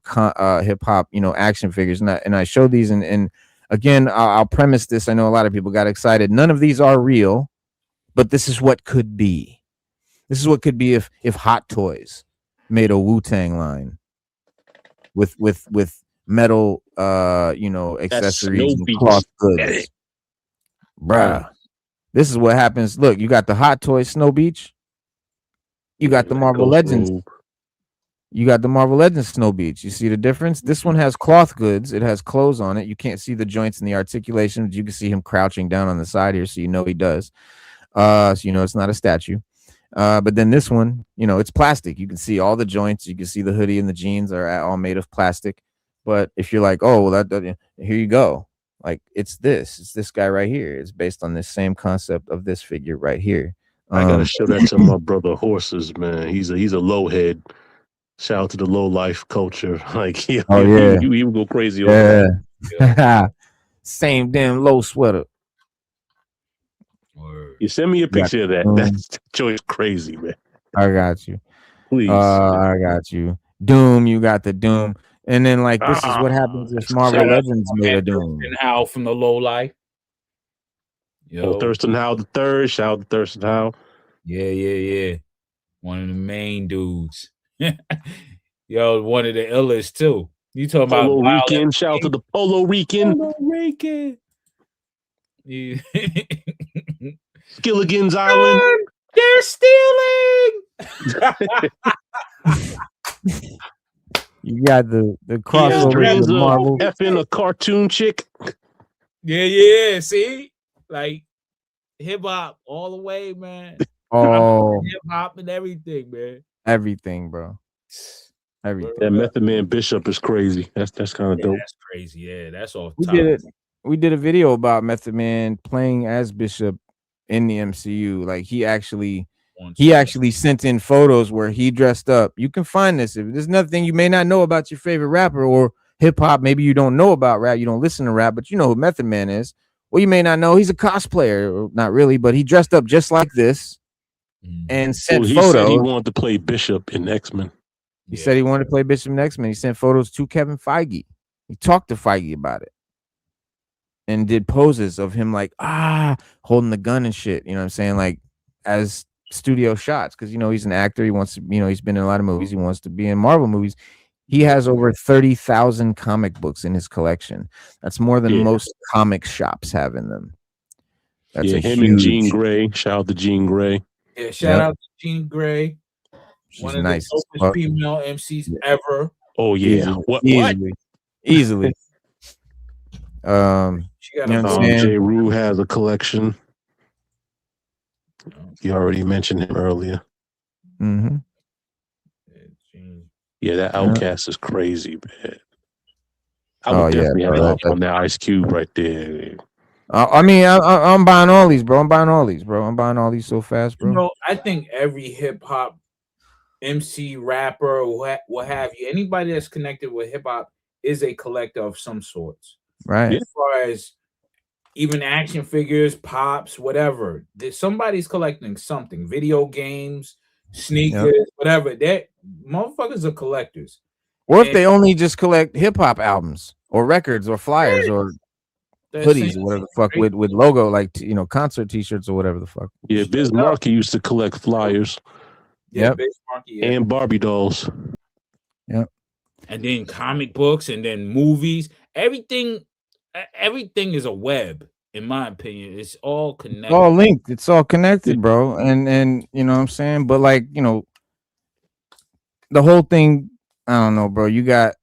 S3: you know, action figures. And I show these and again, I'll premise this. I know a lot of people got excited. None of these are real. But this is what could be. This is what could be if Hot Toys made a Wu-Tang line with metal, you know, accessories and cloth goods. Bruh. This is what happens. Look, you got the Hot Toys Snow Beach. You got the Marvel Legends. You got the Marvel Legends Snow Beach. You see the difference? This one has cloth goods. It has clothes on it. You can't see the joints and the articulation, but you can see him crouching down on the side here, so you know he does. So you know it's not a statue. But then this one, you know, it's plastic. You can see all the joints. You can see the hoodie and the jeans are all made of plastic. But if you're like, oh, well, that here you go. Like it's this guy right here. It's based on this same concept of this figure right here.
S5: I gotta show that to my brother Horses, man. He's a low head. Shout out to the low life culture. Like he would go crazy over
S3: that. Same damn low sweater.
S5: You send me a picture of that. That's choice crazy, man.
S3: I got you.
S5: Please.
S3: I got you. Doom, you got the Doom. And then like this is what happens if Marvel Legends made a Doom.
S6: And Hal from the Low Life.
S5: Yo, Thurston Howell the third. Shout out to Thurston Howell.
S6: Yeah. One of the main dudes. Yo, one of the illest too. You talking about
S5: Polo Rican? Shout out to the Polo Rican.
S6: Polo Rican. Yeah.
S5: Gilligan's Island.
S6: They're stealing.
S3: You got the
S5: He
S3: crossover
S5: brings
S3: with
S5: a
S3: Marvel.
S5: effing a cartoon chick.
S6: Yeah. See, like hip hop all the way, man.
S3: Oh,
S6: Hip hop and everything, man.
S3: everything, bro. Everything.
S5: That Method Man Bishop is crazy. That's kind of dope.
S6: That's crazy. Yeah, that's off
S3: We
S6: top.
S3: did it. We did a video about Method Man playing as Bishop in the MCU. Like he actually sent in photos where he dressed up. You can find this. If there's nothing you may not know about your favorite rapper or hip hop, maybe you don't know about rap, you don't listen to rap, but you know who Method Man is. Well, you may not know he's a cosplayer, or not really, but he dressed up just like this and sent
S5: He
S3: photos.
S5: said he wanted to play Bishop in X-Men.
S3: He said he wanted to play Bishop in X-Men. He sent photos to Kevin Feige. He talked to Feige about it and did poses of him like holding the gun and shit. You know what I'm saying? Like as studio shots, because you know he's an actor. He wants to, you know, he's been in a lot of movies. He wants to be in Marvel movies. He has over 30,000 comic books in his collection. That's more than most comic shops have in them. That's
S5: him and Jean Grey. Shout out to Jean Grey.
S6: Yeah, shout out to Jean Grey.
S3: She's nice.
S6: The dopest female MCs ever.
S5: Oh yeah,
S3: easily. She got
S5: J. Rue has a collection. You already mentioned him earlier.
S3: Mm-hmm.
S5: Yeah, that Outcast is crazy, man. I would definitely have off on that Ice Cube right there.
S3: I mean, I'm buying all these, bro. I'm buying all these so fast, bro.
S6: You know, I think every hip hop MC, rapper, what have you, anybody that's connected with hip hop is a collector of some sorts.
S3: Right.
S6: As far as even action figures, pops, whatever. Somebody's collecting something. Video games, sneakers, whatever. That motherfuckers are collectors.
S3: Or if they only just collect hip hop albums or records or flyers or hoodies or whatever the fuck with logo, like concert t-shirts or whatever the fuck.
S5: Yeah, Biz Markie used to collect flyers.
S3: Yep.
S5: And Barbie dolls.
S3: Yep.
S6: And then comic books and then movies. Everything is a web, in my opinion. It's all connected.
S3: It's all linked. It's all connected, bro. And you know what I'm saying? But like, the whole thing, I don't know, bro. You got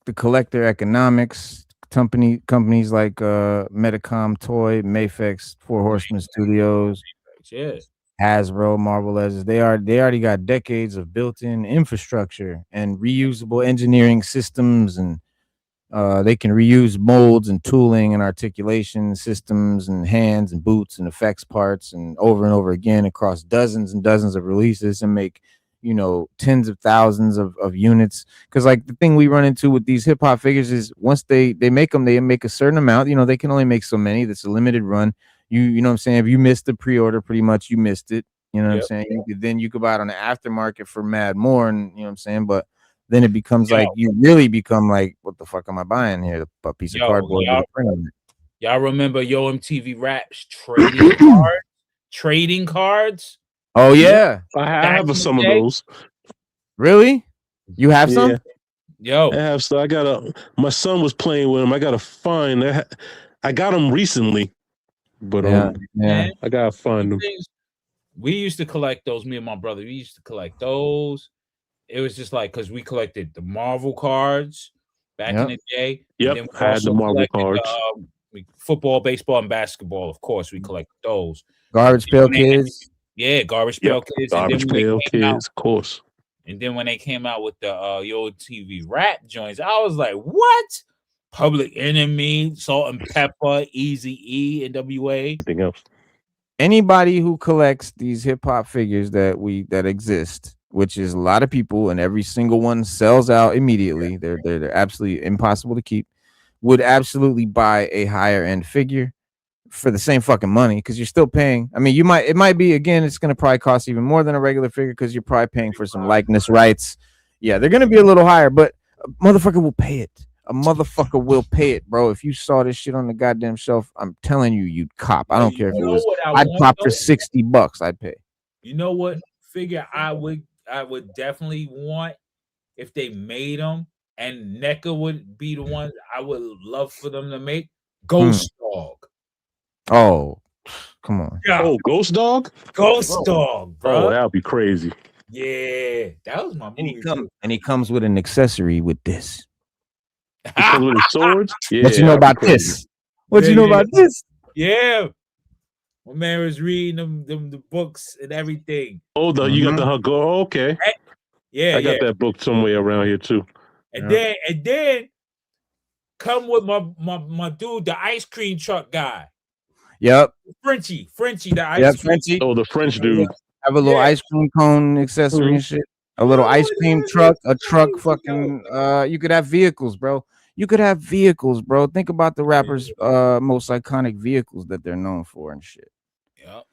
S3: the collector economics, companies like Medicom Toy, MAFEX, Horsemen Studios, Hasbro, Marvel Legends. They already got decades of built-in infrastructure and reusable engineering systems, and they can reuse molds and tooling and articulation systems and hands and boots and effects parts and over again across dozens and dozens of releases and make tens of thousands of units. Because like the thing we run into with these hip-hop figures is once they make them, they make a certain amount. They can only make so many. That's a limited run. You know what I'm saying? If you missed the pre-order, pretty much you missed it. You know what I'm saying? Then you could buy it on the aftermarket for mad more, and you know what I'm saying? But then it becomes like you really become like, what the fuck am I buying here? A piece of cardboard with a print on it.
S6: Y'all remember MTV Raps trading cards?
S3: Oh yeah,
S5: I have some of those.
S3: Really? You have some?
S6: Yo,
S5: I have. So I got my son was playing with them. I got to find. I got them recently, but I gotta find them.
S6: We used to collect those. Me and my brother, we used to collect those. It was just like because we collected the Marvel cards back in the day.
S5: Yep,
S6: and then
S5: I had the Marvel cards.
S6: Football, baseball, and basketball. Of course, we collected those.
S3: Garbage Pail Kids.
S6: Yeah, Garbage Pail Kids.
S5: Garbage Pail Kids, of course.
S6: And then when they came out with the TV Rap joints, I was like, what? Public Enemy, Salt and Pepper, Eazy-E, NWA.
S5: Anything else?
S3: Anybody who collects these hip hop figures that exist, which is a lot of people, and every single one sells out immediately. They're absolutely impossible to keep. Would absolutely buy a higher end figure for the same fucking money, because you're still paying. I mean, it might be, again, it's going to probably cost even more than a regular figure because you're probably paying for some likeness rights. Yeah, they're going to be a little higher, but a motherfucker will pay it. A motherfucker will pay it, bro. If you saw this shit on the goddamn shelf, I'm telling you, you'd cop. I don't care if it was. I'd cop for $60. I'd pay.
S6: You know what figure I would definitely want if they made them, and NECA would be the one I would love for them to make? Ghost Dog.
S3: Oh, Come on.
S6: Yeah.
S5: Oh, Ghost Dog?
S6: Ghost Dog, bro.
S5: Oh, that would be crazy.
S6: Yeah, that was my movie.
S3: And he comes with an accessory with this.
S5: He comes with his swords? Yeah.
S3: What you know
S5: that'd be
S3: about
S5: crazy.
S3: this? What you know about this?
S6: Yeah. My man was reading them the books and everything.
S5: Oh, you got the go. Okay.
S6: Yeah,
S5: I got that book somewhere around here too.
S6: And then come with my dude, the ice cream truck guy.
S3: Yep.
S6: Frenchie, the ice cream.
S3: Frenchie.
S5: Oh, the French dude.
S3: Have a little ice cream cone accessory and shit. A little ice cream truck, a truck, fucking. You could have vehicles, bro. You could have vehicles, bro. Think about the rappers' most iconic vehicles that they're known for and shit.
S6: Yep.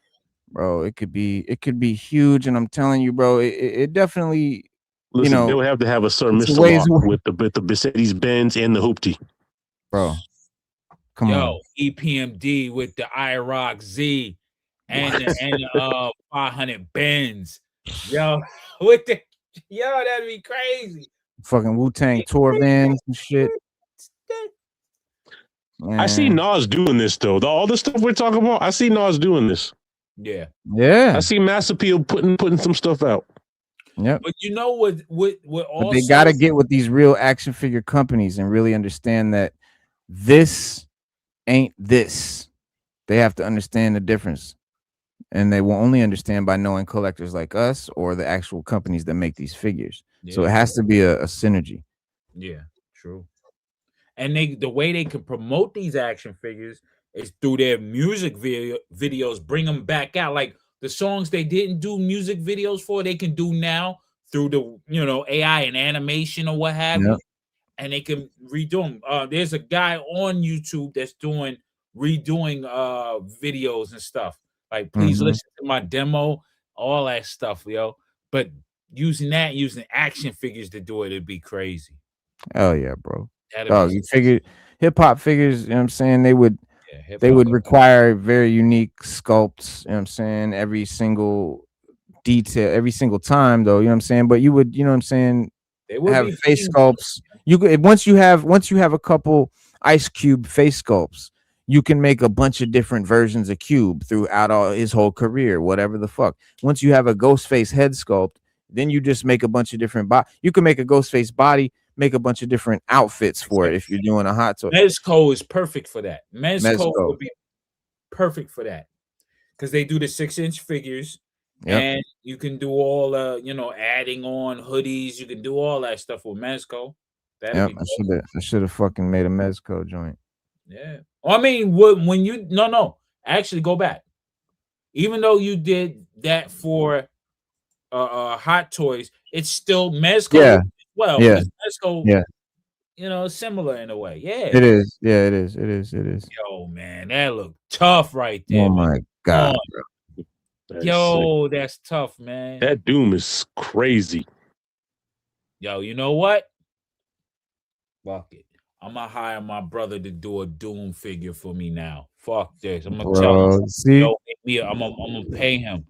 S3: Bro, it could be huge, and I'm telling you, bro, it definitely.
S5: Listen, they would have to have a Sir Mr. Lock with the Mercedes Benz and the hoopty.
S3: Bro, come on.
S6: EPMD with the IROC Z and 500 Benz. That'd be crazy.
S3: Fucking Wu-Tang tour vans and shit. Man.
S5: I see Nas doing this though. All the stuff we're talking about, I see Nas doing this.
S6: Yeah.
S3: Yeah.
S5: I see Mass Appeal putting some stuff out.
S3: Yep.
S6: But you know what
S3: but they gotta get with these real action figure companies and really understand that this ain't this. They have to understand the difference. And they will only understand by knowing collectors like us or the actual companies that make these figures. Yeah. So it has to be a synergy.
S6: Yeah, true. And the way they can promote these action figures is through their music videos, bring them back out. Like the songs they didn't do music videos for, they can do now through the AI and animation or what have you. And they can redo them. There's a guy on YouTube that's redoing videos and stuff. Like, please listen to my demo, all that stuff, yo. But using action figures to do it, it'd be crazy.
S3: Oh yeah, bro. Dog, you figured hip hop figures, you know what I'm saying? They would require very unique sculpts, you know what I'm saying? Every single detail, every single time though, you know what I'm saying? But you would, you know what I'm saying, have face sculpts. You could once you have a couple Ice Cube face sculpts, you can make a bunch of different versions of Cube throughout his whole career, whatever the fuck. Once you have a Ghostface head sculpt, then you just make a bunch of different you can make a Ghostface body, make a bunch of different outfits for it if you're doing a hot toy.
S6: Mezco is perfect for that. Mezco would be perfect for that because they do the 6-inch figures, and you can do all adding on hoodies. You can do all that stuff with Mezco.
S3: I should have fucking made a Mezco joint.
S6: Yeah. I mean, when you actually go back. Even though you did that for Hot Toys, it's still Mezco as well.
S3: Yeah.
S6: Mezco, similar in a way. Yeah.
S3: It is. Yeah, it is.
S6: Yo, man, that looked tough right there.
S3: Oh my God.
S6: That's tough, man.
S5: That Doom is crazy.
S6: Yo, you know what? Fuck it. I'm gonna hire my brother to do a Doom figure for me now. Fuck this. I'm gonna tell him. I'm gonna pay him.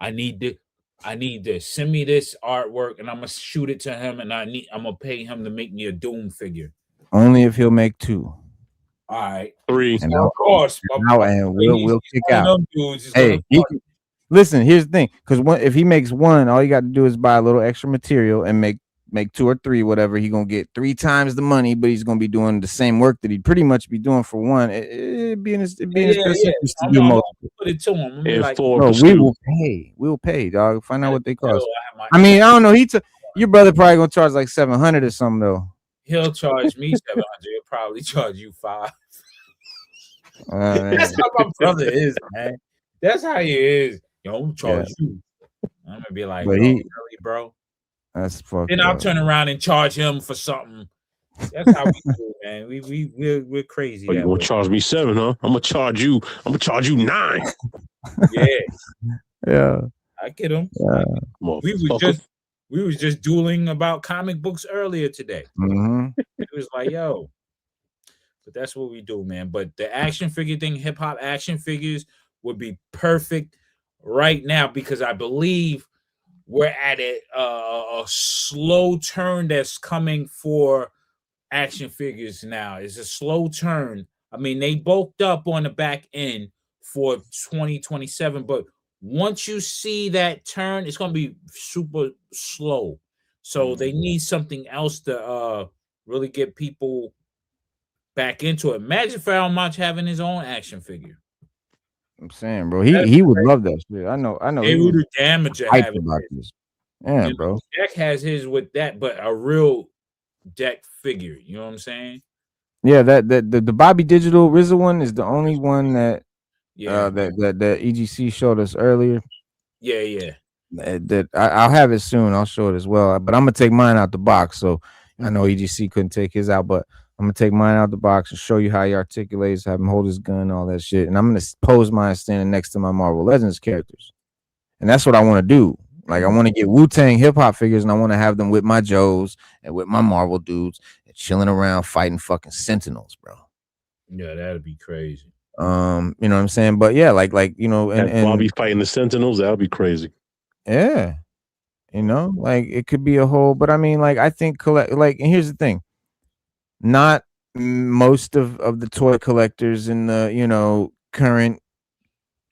S6: I need this. Send me this artwork, and I'm gonna shoot it to him. And I'm gonna pay him to make me a Doom figure.
S3: Only if he'll make 2.
S6: All right,
S5: 3.
S3: And
S6: of course.
S3: And we'll kick out. Hey, listen. Here's the thing, because if he makes 1, all you got to do is buy a little extra material and make 2 or 3, whatever. He gonna get 3 times the money, but he's gonna be doing the same work that he'd pretty much be doing for 1. It'd be in his best interest to do multiple.
S6: Put it to him.
S3: We'll pay, dog. Find out what they cost. I mean, I don't know. Your brother probably gonna charge like 700 or something though.
S6: He'll charge me 700. He'll probably charge you 5. That's how my brother is, man. That's how he is. Yo, I'm gonna charge you. I'm gonna be like, really, bro?
S3: That's fucked
S6: Then
S3: up.
S6: I'll turn around and charge him for something. That's how we do, man. We're crazy.
S5: You gonna charge me 7, huh? I'm gonna charge you 9.
S3: Yeah.
S6: I get him.
S3: Yeah.
S6: We was just dueling about comic books earlier today. It was like, yo. But that's what we do, man. But the action figure thing, hip hop action figures would be perfect right now because I believe we're at a slow turn that's coming for action figures now. It's a slow turn. I mean, they bulked up on the back end for 2027. But once you see that turn, it's gonna be super slow. So they need something else to really get people back into it. Imagine Pharoah Monch having his own action figure.
S3: I'm saying, bro, he would love that shit. I know.
S6: They
S3: He
S6: would
S3: was
S6: damage
S3: hyped
S6: having
S3: about
S6: it.
S3: this. Yeah,
S6: You know,
S3: bro.
S6: Deck has his with that, but a real deck figure. You know what I'm saying?
S3: Yeah, the Bobby Digital RZA one is the only one that
S6: Yeah,
S3: that EGC showed us earlier.
S6: yeah.
S3: I'll have it soon. I'll show it as well. But I'm gonna take mine out the box. So I know EGC couldn't take his out, but I'm gonna take mine out the box and show you how he articulates, have him hold his gun, all that shit. And I'm gonna pose mine standing next to my Marvel Legends characters. And that's what I want to do. Like, I want to get Wu-Tang hip hop figures, and I want to have them with my Joes and with my Marvel dudes and chilling around fighting fucking Sentinels, bro.
S6: Yeah, that'd be crazy.
S3: You know what I'm saying? But yeah, like you know, and
S5: Bobby fighting the Sentinels, that would be crazy.
S3: Yeah, you know, like it could be a whole. But I mean, like I think and here's the thing: not most of the toy collectors in the current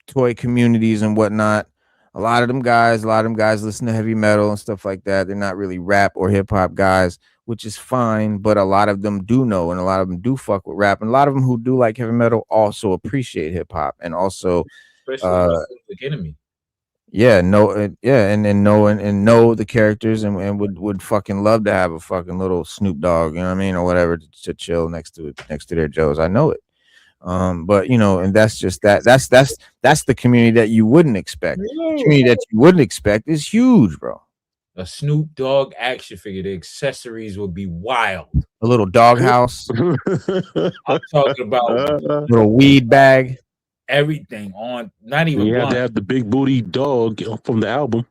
S3: toy communities and whatnot. A lot of them guys listen to heavy metal and stuff like that. They're not really rap or hip hop guys, which is fine. But a lot of them do know, and a lot of them do fuck with rap. And a lot of them who do like heavy metal also appreciate hip hop, and also,
S6: Especially Public Enemy.
S3: yeah, know the characters, and would fucking love to have a fucking little Snoop Dogg, you know what I mean, or whatever, to chill next to their Joes. I know it. But and that's just that's the community that you wouldn't expect. The community that you wouldn't expect is huge, bro.
S6: A Snoop Dogg action figure, the accessories would be wild.
S3: A little doghouse,
S6: I'm talking about
S3: little weed bag,
S6: everything on, not even
S5: You have
S6: blunt.
S5: to have the big booty dog from the album.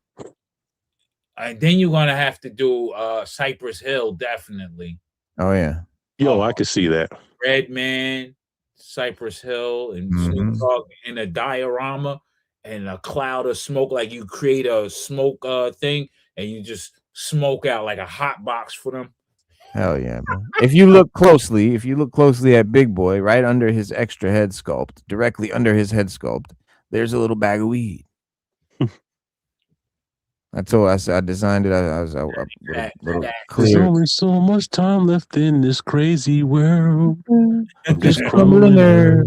S6: And then you're gonna have to do Cypress Hill, definitely.
S3: Oh yeah.
S5: Yo, I could see that.
S6: Redman, Cypress Hill, and Snoop Dogg in a diorama and a cloud of smoke. Like you create a smoke thing and you just smoke out like a hot box for them.
S3: Hell yeah, bro. If you look closely at Big Boy, right under his extra head sculpt, directly under his head sculpt, there's a little bag of weed. I designed it. I was a little
S5: There's
S3: clear.
S5: only so much time left in this crazy world. I'm just
S3: crumbling
S5: crumbling
S3: her.
S5: her.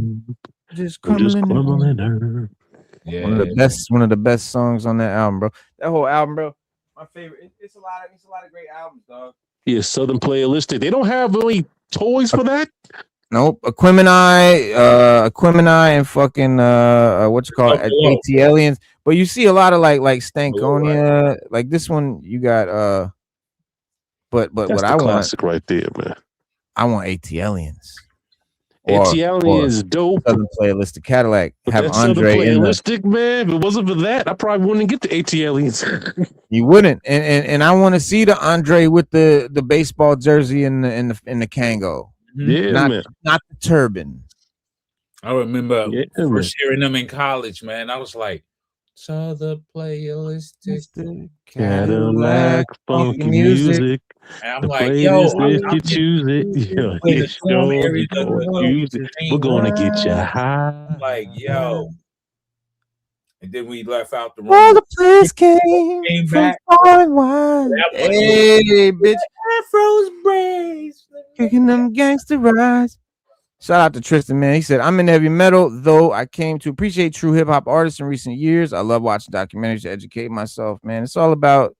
S3: Just
S5: I'm just
S3: crumbling.
S5: crumbling her.
S6: Yeah.
S3: One of the best songs on that album, bro. That whole album, bro. My favorite. It's a lot of great albums, dog.
S5: Yeah, Southern Playalistic. They don't have really toys for that.
S3: Nope. Aquemini, and fucking what you call it, AT Aliens. But you see a lot of like Stankonia, like this one. You got but
S5: That's
S3: what
S5: the
S3: I want,
S5: classic right there, man.
S3: I want AT Aliens.
S5: AT Aliens is dope.
S3: Southern Playalistic Cadillac.
S5: But
S3: Have
S5: that Southern
S3: Andre in the,
S5: Playalistic, man. If it wasn't for that, I probably wouldn't get the AT Aliens.
S3: you wouldn't, and I want to see the Andre with the baseball jersey and the Kango.
S5: Yeah, man.
S3: Not the turban.
S6: I remember
S5: Yeah,
S6: first hearing them in college, man. I was like, saw the Playalistic
S5: Cadillac, funky music.
S6: And I'm
S5: The
S6: like, yo,
S5: playlist, if you choose it, yo,
S6: When the
S5: it's
S6: storm
S5: yours,
S6: area
S5: you
S6: doesn't
S5: gonna use it. We're gonna get you high.
S6: I'm like, yo. And then we left out the room.
S3: All the players came
S6: back.
S3: far and wide.
S6: That one-
S3: Hey, bitch,
S6: Afro's braids.
S3: kicking them gangster rides. Shout out to Tristan, man. He said, I'm in heavy metal, though I came to appreciate true hip hop artists in recent years. I love watching documentaries to educate myself, man. It's all about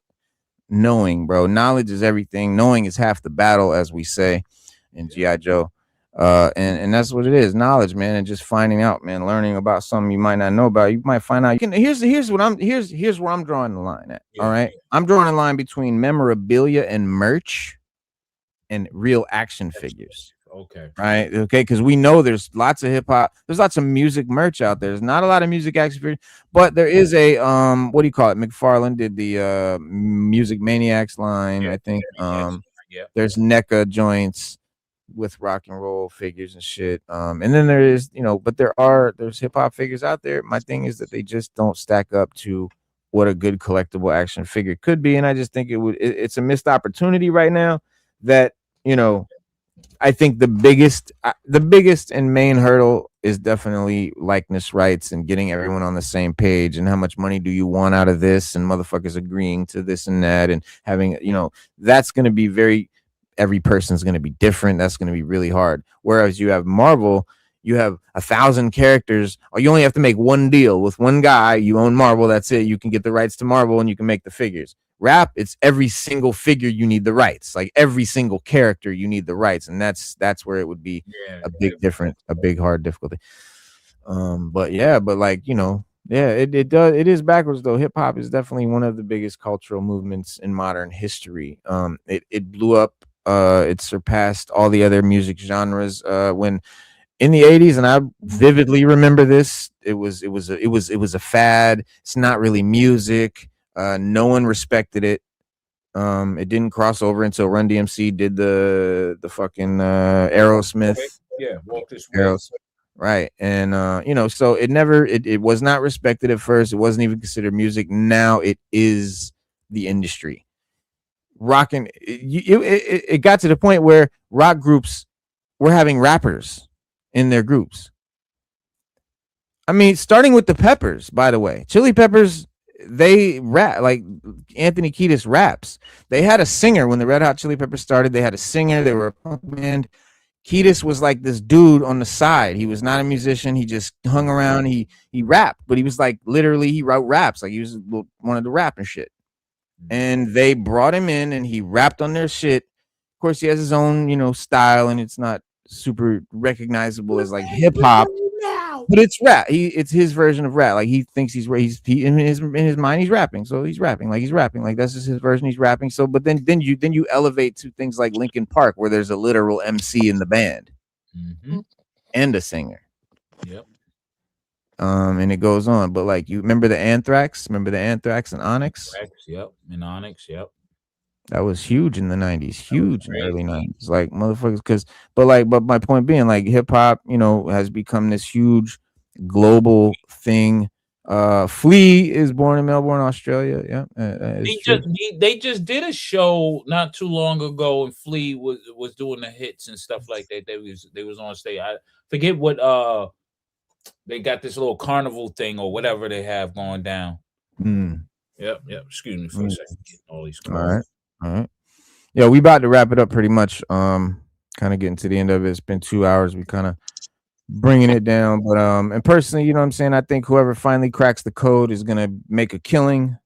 S3: knowing, bro. Knowledge is everything. Knowing is half the battle, as we say in G.I. Joe. And that's what it is, knowledge, man, and just finding out, man, learning about something you might not know about. You might find out. Here's where I'm drawing the line at. All right, I'm drawing a line between memorabilia and merch and real action figures.
S6: Okay.
S3: Right. Okay. Because we know there's lots of hip hop. There's lots of music merch out there. There's not a lot of music action figures, but there is a what do you call it? McFarlane did the Music Maniacs line. I think. There's NECA joints with rock and roll figures and shit. And then there is, but there's hip hop figures out there. My thing is that they just don't stack up to what a good collectible action figure could be. And I just think it's a missed opportunity right now that, I think the biggest and main hurdle is definitely likeness rights and getting everyone on the same page, and how much money do you want out of this, and motherfuckers agreeing to this and that, and having, that's going to be every person's going to be different. That's going to be really hard. Whereas you have Marvel, you have 1,000 characters, or you only have to make one deal with one guy. You own Marvel. That's it. You can get the rights to Marvel and you can make the figures. Rap, it's every single figure you need the rights. Like every single character you need the rights, and that's where it would be a big hard difficulty. But like, it is backwards though. Hip hop is definitely one of the biggest cultural movements in modern history. It blew up. It surpassed all the other music genres when in the 80s, and I vividly remember this. It was a fad. It's not really music. No one respected it. It didn't cross over until Run DMC did the fucking Aerosmith.
S6: Walk This Way.
S3: Right. And so it was not respected at first. It wasn't even considered music. Now it is the industry. Rocking it got to the point where rock groups were having rappers in their groups. I mean, starting with the Peppers, by the way. Chili Peppers, they rap, like Anthony Kiedis raps. They had a singer when the Red Hot Chili Peppers started. They had a singer. They were a punk band. Kiedis was like this dude on the side. He was not a musician. He just hung around. He rapped, but he was like literally he wrote raps. Like he wanted to rap and shit. And they brought him in, and he rapped on their shit. Of course, he has his own, style, and it's not super recognizable as like hip hop. But it's rap. It's his version of rap. Like he thinks he in his mind he's rapping. So he's rapping. Like that's just his version. He's rapping. So but then you elevate to things like Linkin Park, where there's a literal MC in the band and a singer.
S6: Yep.
S3: And it goes on. But like, you remember the Anthrax? Remember the Anthrax and Onyx?
S6: Yep. And Onyx. Yep.
S3: That was huge in the 90s, huge in the early 90s, like motherfuckers. But my point being, like, hip hop, has become this huge global thing. Flea is born in Melbourne, Australia. Yeah,
S6: they just did a show not too long ago, and Flea was doing the hits and stuff like that. They was on stage. I forget what they got this little carnival thing or whatever they have going down. Yep. Excuse me for a second. All these calls.
S3: All right. Yeah, we about to wrap it up pretty much. Kind of getting to the end of it. It's been 2 hours. We kind of bringing it down. But and personally, I think whoever finally cracks the code is gonna make a killing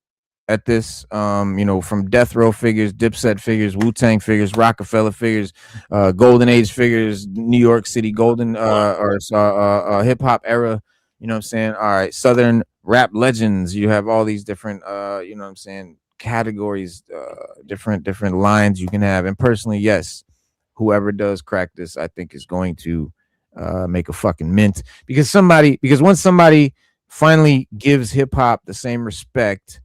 S3: at this. From Death Row figures, Dipset figures, Wu-Tang figures, Rockefeller figures, Golden Age figures, New York City Golden hip hop era. All right, Southern rap legends. You have all these different categories, different lines you can have. And personally, yes, whoever does crack this, I think is going to make a fucking mint, because once somebody finally gives hip hop the same respect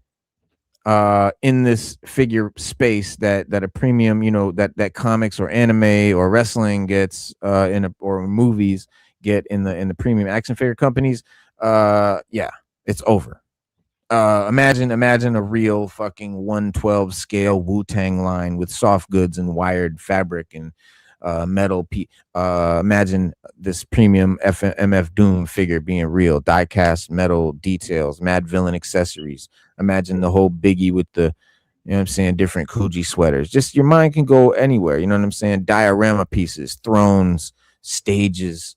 S3: in this figure space that a premium, that comics or anime or wrestling gets or movies get in the premium action figure companies, it's over. Imagine a real fucking 1/12 scale Wu-Tang line with soft goods and wired fabric and metal. Imagine this premium MF Doom figure being real, die-cast metal details, Mad Villain accessories. Imagine the whole Biggie with the, different Coogee sweaters. Just your mind can go anywhere. Diorama pieces, thrones, stages,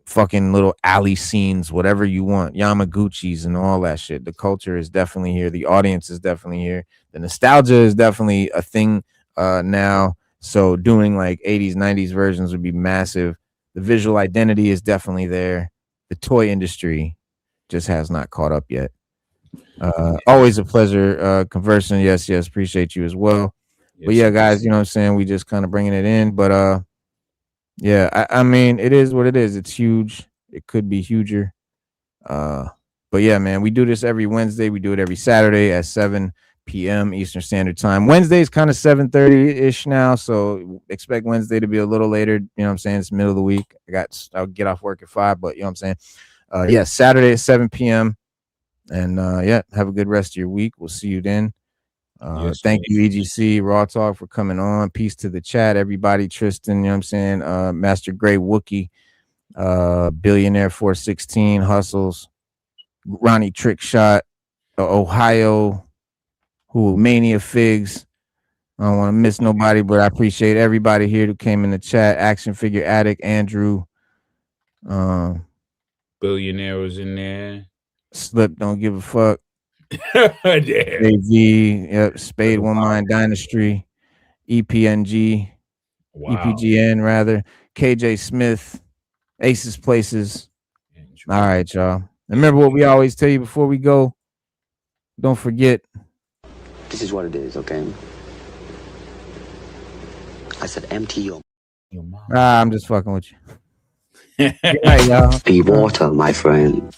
S3: fucking little alley scenes, whatever you want, Yamaguchis and all that shit. The culture is definitely here. The audience is definitely here. The nostalgia is definitely a thing now. So doing like 80s, 90s versions would be massive. The visual identity is definitely there. The toy industry just has not caught up yet. Always a pleasure conversing. Yes, appreciate you as well. But yeah, guys, we just kind of bringing it in. But I mean, it is what it is. It's huge. It could be huger. But yeah, man, we do this every Wednesday. We do it every Saturday at 7 p.m. Eastern Standard Time. Wednesday is kind of 7:30-ish now, so expect Wednesday to be a little later. It's middle of the week. I'll get off work at 5, but Saturday at 7 p.m. And have a good rest of your week. We'll see you then.
S6: Yes,
S3: Thank
S6: man.
S3: you, EGC Raw Talk, for coming on. Peace to the chat, everybody. Tristan, you know what I'm saying? Master Gray Wookie, Billionaire 416, Hustles, Ronnie Trickshot, Ohio, who Mania Figs. I don't want to miss nobody, but I appreciate everybody here who came in the chat. Action Figure Addict, Andrew,
S6: Billionaire was in there.
S3: Slip, don't give a fuck.
S6: Damn.
S3: AV, yep, Spade One Mind Dynasty, EPNG,
S6: Wow.
S3: EPGN rather, KJ Smith, Aces Places. All right, y'all. Remember what we always tell you before we go. Don't forget.
S7: This is what it is, okay? I said empty your
S3: I'm just fucking with you. Good night, y'all.
S7: be water, my friend.